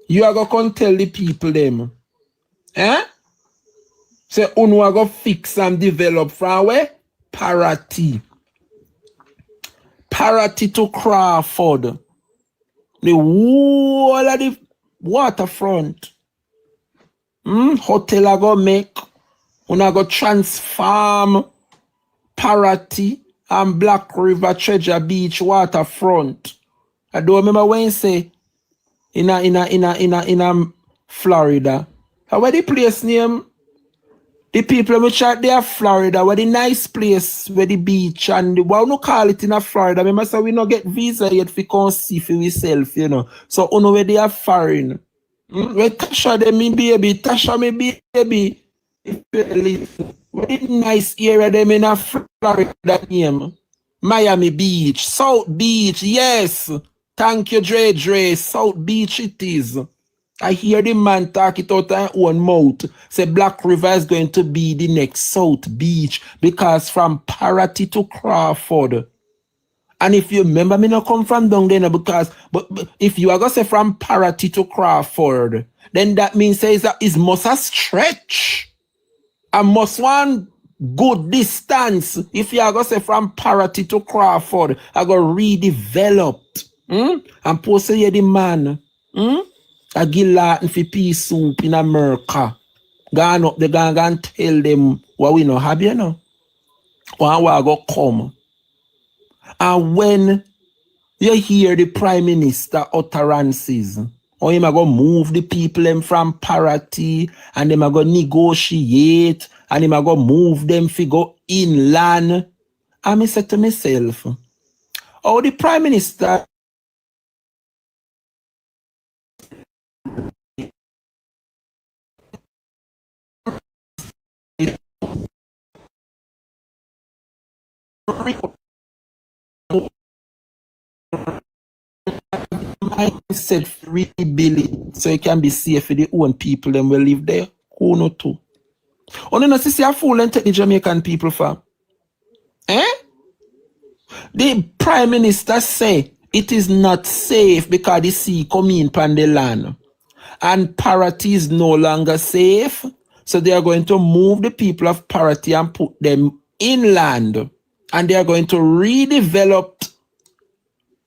You are going to come tell the people them. Say, you are going to fix and develop from where? Parity. Parity to Crawford. The whole of the waterfront. Hotel are going to make. You are going to transform Parity and Black River Treasure Beach waterfront. I don't remember when you say in Florida. Where the place name? The people which are there Florida, where the nice place, where the beach and well no call it in Florida. Remember say we not get visa yet for come see for ourselves, So where they are foreign. Where Tasha them me baby, Tasha me baby. Where the nice area them in Florida name? Miami Beach, South Beach, yes. Thank you, Dre. South Beach it is. I hear the man talk it out of one mouth. Say Black River is going to be the next South Beach because from Parity to Crawford. And if you remember, me not come from down there because but if you are going to say from Parity to Crawford, then that means says that it must a stretch. And must one good distance. If you are going to say from Parity to Crawford, I go redeveloped. And post say the man. I give Latin for peace soup in America. Gone up the gang and tell them what we know have, One will go come. And when you hear the Prime Minister utterances, or him go move the people them from Parity, and them go negotiate, and him go move them to go inland. And I said to myself, oh, the Prime Minister mindset rebuild it so it can be safe for the own people them will live there. Who know too? Only not see a fool and take the Jamaican people for. The Prime Minister say it is not safe because the sea come in upon the land. And Parity is no longer safe. So they are going to move the people of Parity and put them inland. And they are going to redevelop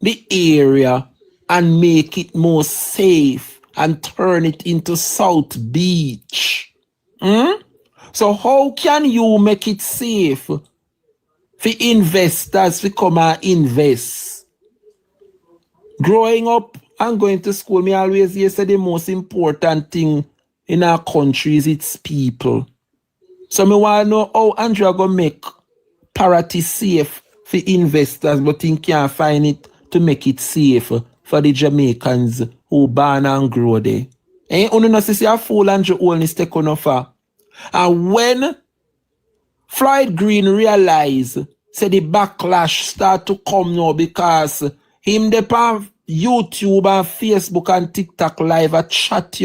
the area and make it more safe and turn it into South Beach. So how can you make it safe for investors to come and invest? Growing up and going to school, me always hear say the most important thing in our country is its people. So me want to know how Andrea go make Parity safe for investors, but he can't find it to make it safe for the Jamaicans who born and grow there. Only not see a fool and only stake on offer. And when Floyd Green realize, say the backlash start to come now because him dey on YouTube and Facebook and TikTok live a chat,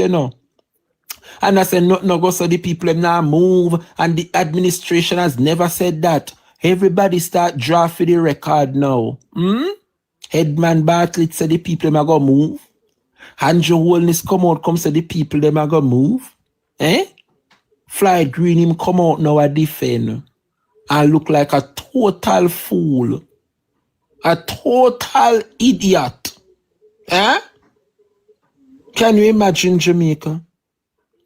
And I said, no, go so the people them now move and the administration has never said that. Everybody start draft for the record now. Headman Bartlett said the people them are going to move. Andrew Holness come out, come say the people them are going to move. Floyd Green him come out now a defend and look like a total fool. A total idiot. Can you imagine Jamaica?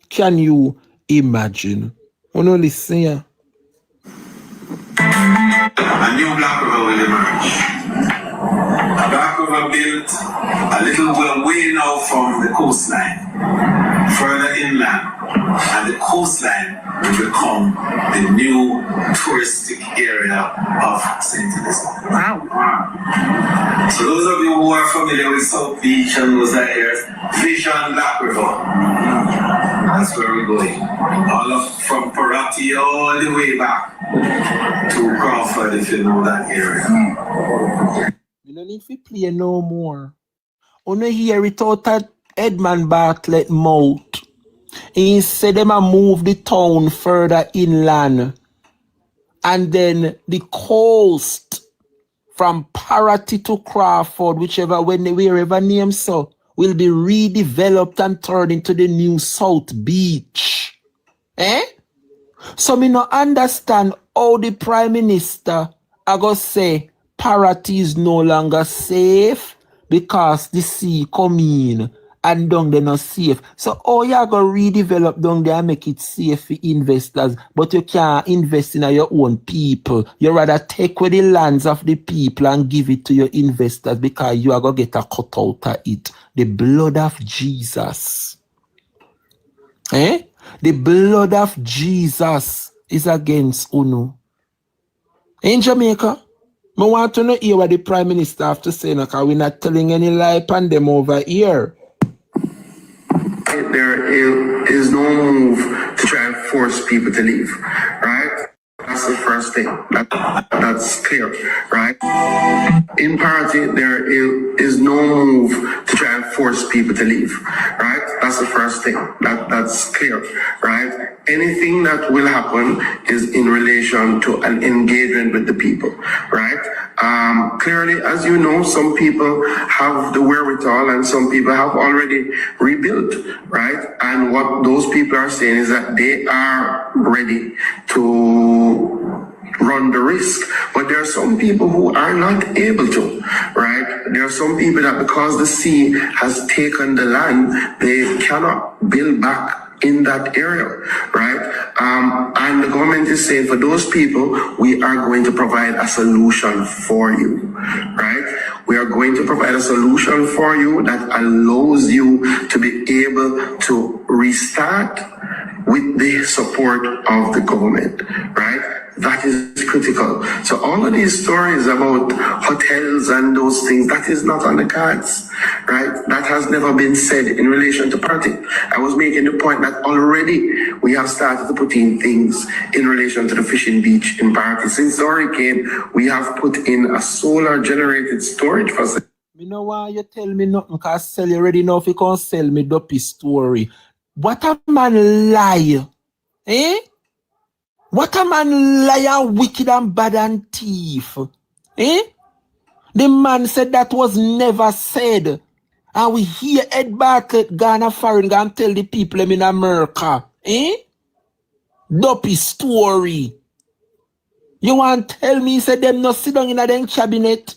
Can you imagine? Wanna listen here? A new Black River will emerge. Black River built a little way now from the coastline, further inland, and the coastline will become the new touristic area of St. Elizabeth. Wow. So those of you who are familiar with South Beach and those areas, Vision Black River. That's where we're going. From Parati all the way back to Crawford, if you know that area. You don't need to play no more. Only hear it out at Edmund Bartlett mouth. He said them a move the town further inland. And then the coast from Parati to Crawford, wherever name so, will be redeveloped and turned into the new South Beach. Eh? So me no understand how the Prime Minister I go say Parati is no longer safe because the sea come in and down there not safe. So how you go redevelop down there and make it safe for investors, but you can't invest in your own people. You rather take away the lands of the people and give it to your investors because you are going to get a cut out of it. The blood of Jesus. Eh? The blood of Jesus is against Uno. In Jamaica, I want to know hear what the Prime Minister have to say, because we're not telling any lie upon them over here. There is no move to try and force people to leave, right? That's the first thing. That's clear, right? In Parati, there is no move to try and force people to leave, right? That's the first thing. That's clear, right? Anything that will happen is in relation to an engagement with the people, right? Clearly, as you know, some people have the wherewithal and some people have already rebuilt, right? And what those people are saying is that they are ready to run the risk. But there are some people who are not able to, right? There are some people that because the sea has taken the land, they cannot build back in that area, right? And the government is saying for those people, we are going to provide a solution for you, right? We are going to provide a solution for you that allows you to be able to restart with the support of the government, right? That is critical. So all of these stories about hotels and those things, that is not on the cards, right? That has never been said in relation to Parati. I was making the point that already we have started to put in things in relation to the fishing beach in Parati. Since the hurricane, we have put in a solar generated storage facility. Me know why you tell me nothing, because sell you already know if you can't sell me dopey story. What a man lie, eh? What a man liar, wicked and bad and thief. Eh? The man said that was never said. And we hear Ed Bartlett Ghana foreign and tell the people in America. Eh? Dopey story. You want to tell me he said them not sit down in them cabinet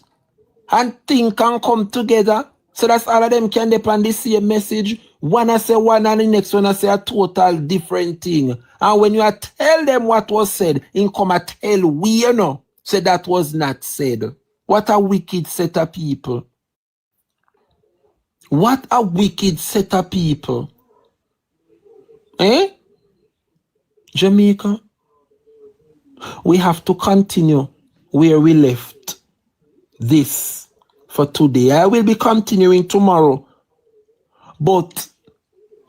and think and come together? So that's all of them can depend the same message. One I say one and the next one I say a total different thing. And when you tell them what was said, in come and tell we, you know, say that was not said. What a wicked set of people. What a wicked set of people. Eh? Jamaica, we have to continue where we left this for today. I will be continuing tomorrow. But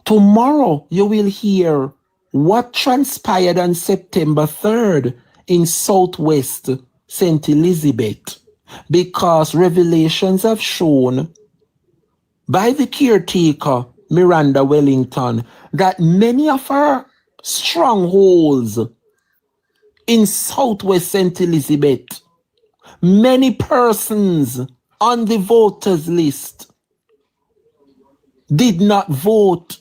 tomorrow you will hear what transpired on September 3rd in Southwest St. Elizabeth, because revelations have shown by the caretaker, Miranda Wellington, that many of our strongholds in Southwest St. Elizabeth, many persons on the voters list did not vote,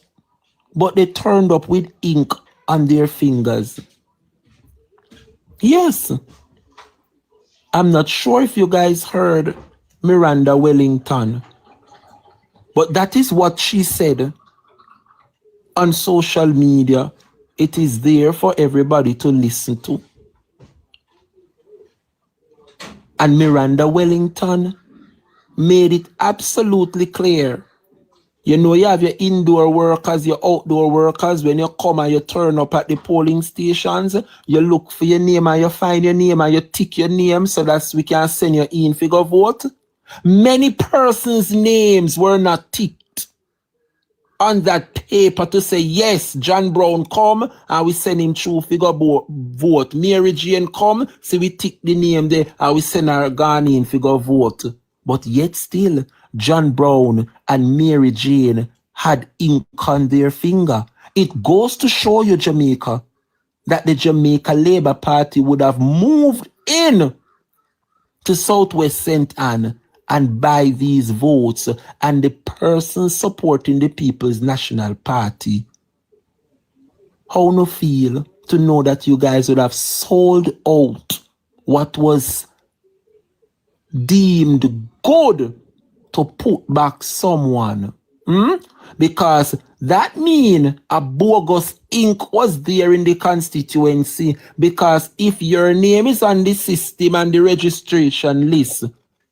but they turned up with ink on their fingers. Yes. I'm not sure if you guys heard Miranda Wellington, but that is what she said on social media. It is there for everybody to listen to. And Miranda Wellington made it absolutely clear. You know, you have your indoor workers, your outdoor workers. When you come and you turn up at the polling stations, you look for your name and you find your name and you tick your name so that we can send you in for go vote. Many persons' names were not ticked on that paper to say, yes, John Brown come and we send him through for go vote. Mary Jane come, so we tick the name there and we send her gone in for go vote. But yet still, John Brown and Mary Jane had ink on their finger. It goes to show you, Jamaica, that the Jamaica Labour Party would have moved in to Southwest St. Anne and buy these votes, and the person supporting the People's National Party. How no feel to know that you guys would have sold out what was deemed good to put back someone? Because that mean a bogus ink was there in the constituency, because if your name is on the system and the registration list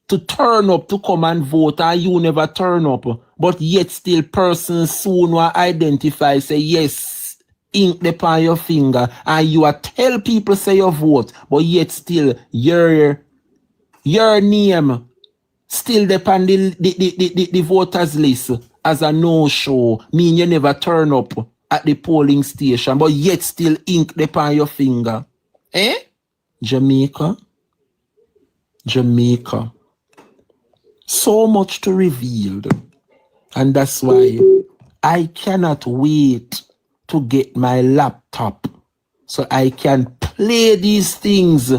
to turn up to come and vote and you never turn up, but yet still persons soon will identify, say yes, ink upon your finger, and you are tell people say you vote, but yet still your name still depend the voters list as a no-show, mean you never turn up at the polling station, but yet still ink upon your finger. Jamaica. So much to reveal. And that's why I cannot wait to get my laptop so I can play these things.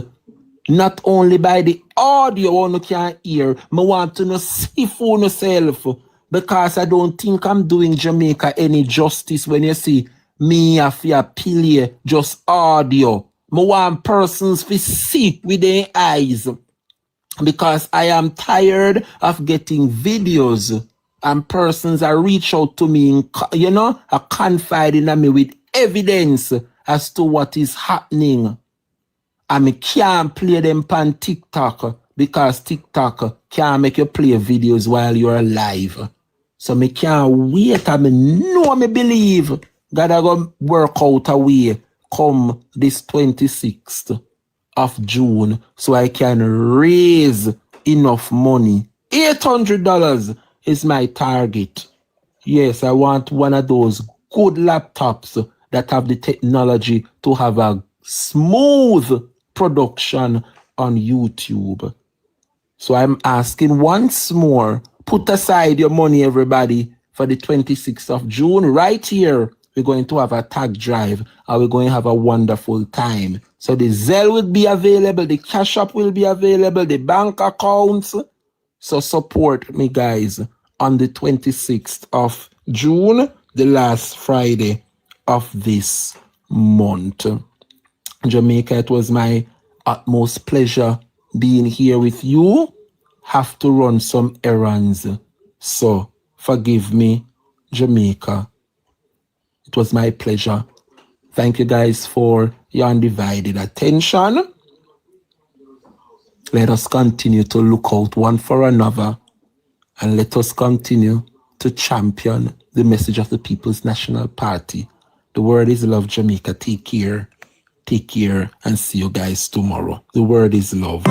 Not only by the audio one you can hear, I want to know see for yourself, because I don't think I'm doing Jamaica any justice when you see me have to play just audio. I want persons to see with their eyes, because I am tired of getting videos and persons are reach out to me, are confiding in me with evidence as to what is happening. And I can't play them on TikTok because TikTok can't make you play videos while you're live. So I can't wait. I know me believe God are going to work out a way come this 26th of June so I can raise enough money. $800 is my target. Yes, I want one of those good laptops that have the technology to have a smooth production on YouTube. So I'm asking once more, put aside your money, everybody, for the 26th of June. Right here, we're going to have a tag drive and we're going to have a wonderful time. So the Zelle will be available, the Cash App will be available, the bank accounts. So support me, guys, on the 26th of June, the last Friday of this month. Jamaica, it was my utmost pleasure being here with you. Have to run some errands, so forgive me, Jamaica. It was my pleasure. Thank you guys for your undivided attention. Let us continue to look out one for another, and let us continue to champion the message of the People's National Party. The word is love, Jamaica. Take care, and see you guys tomorrow. The word is love.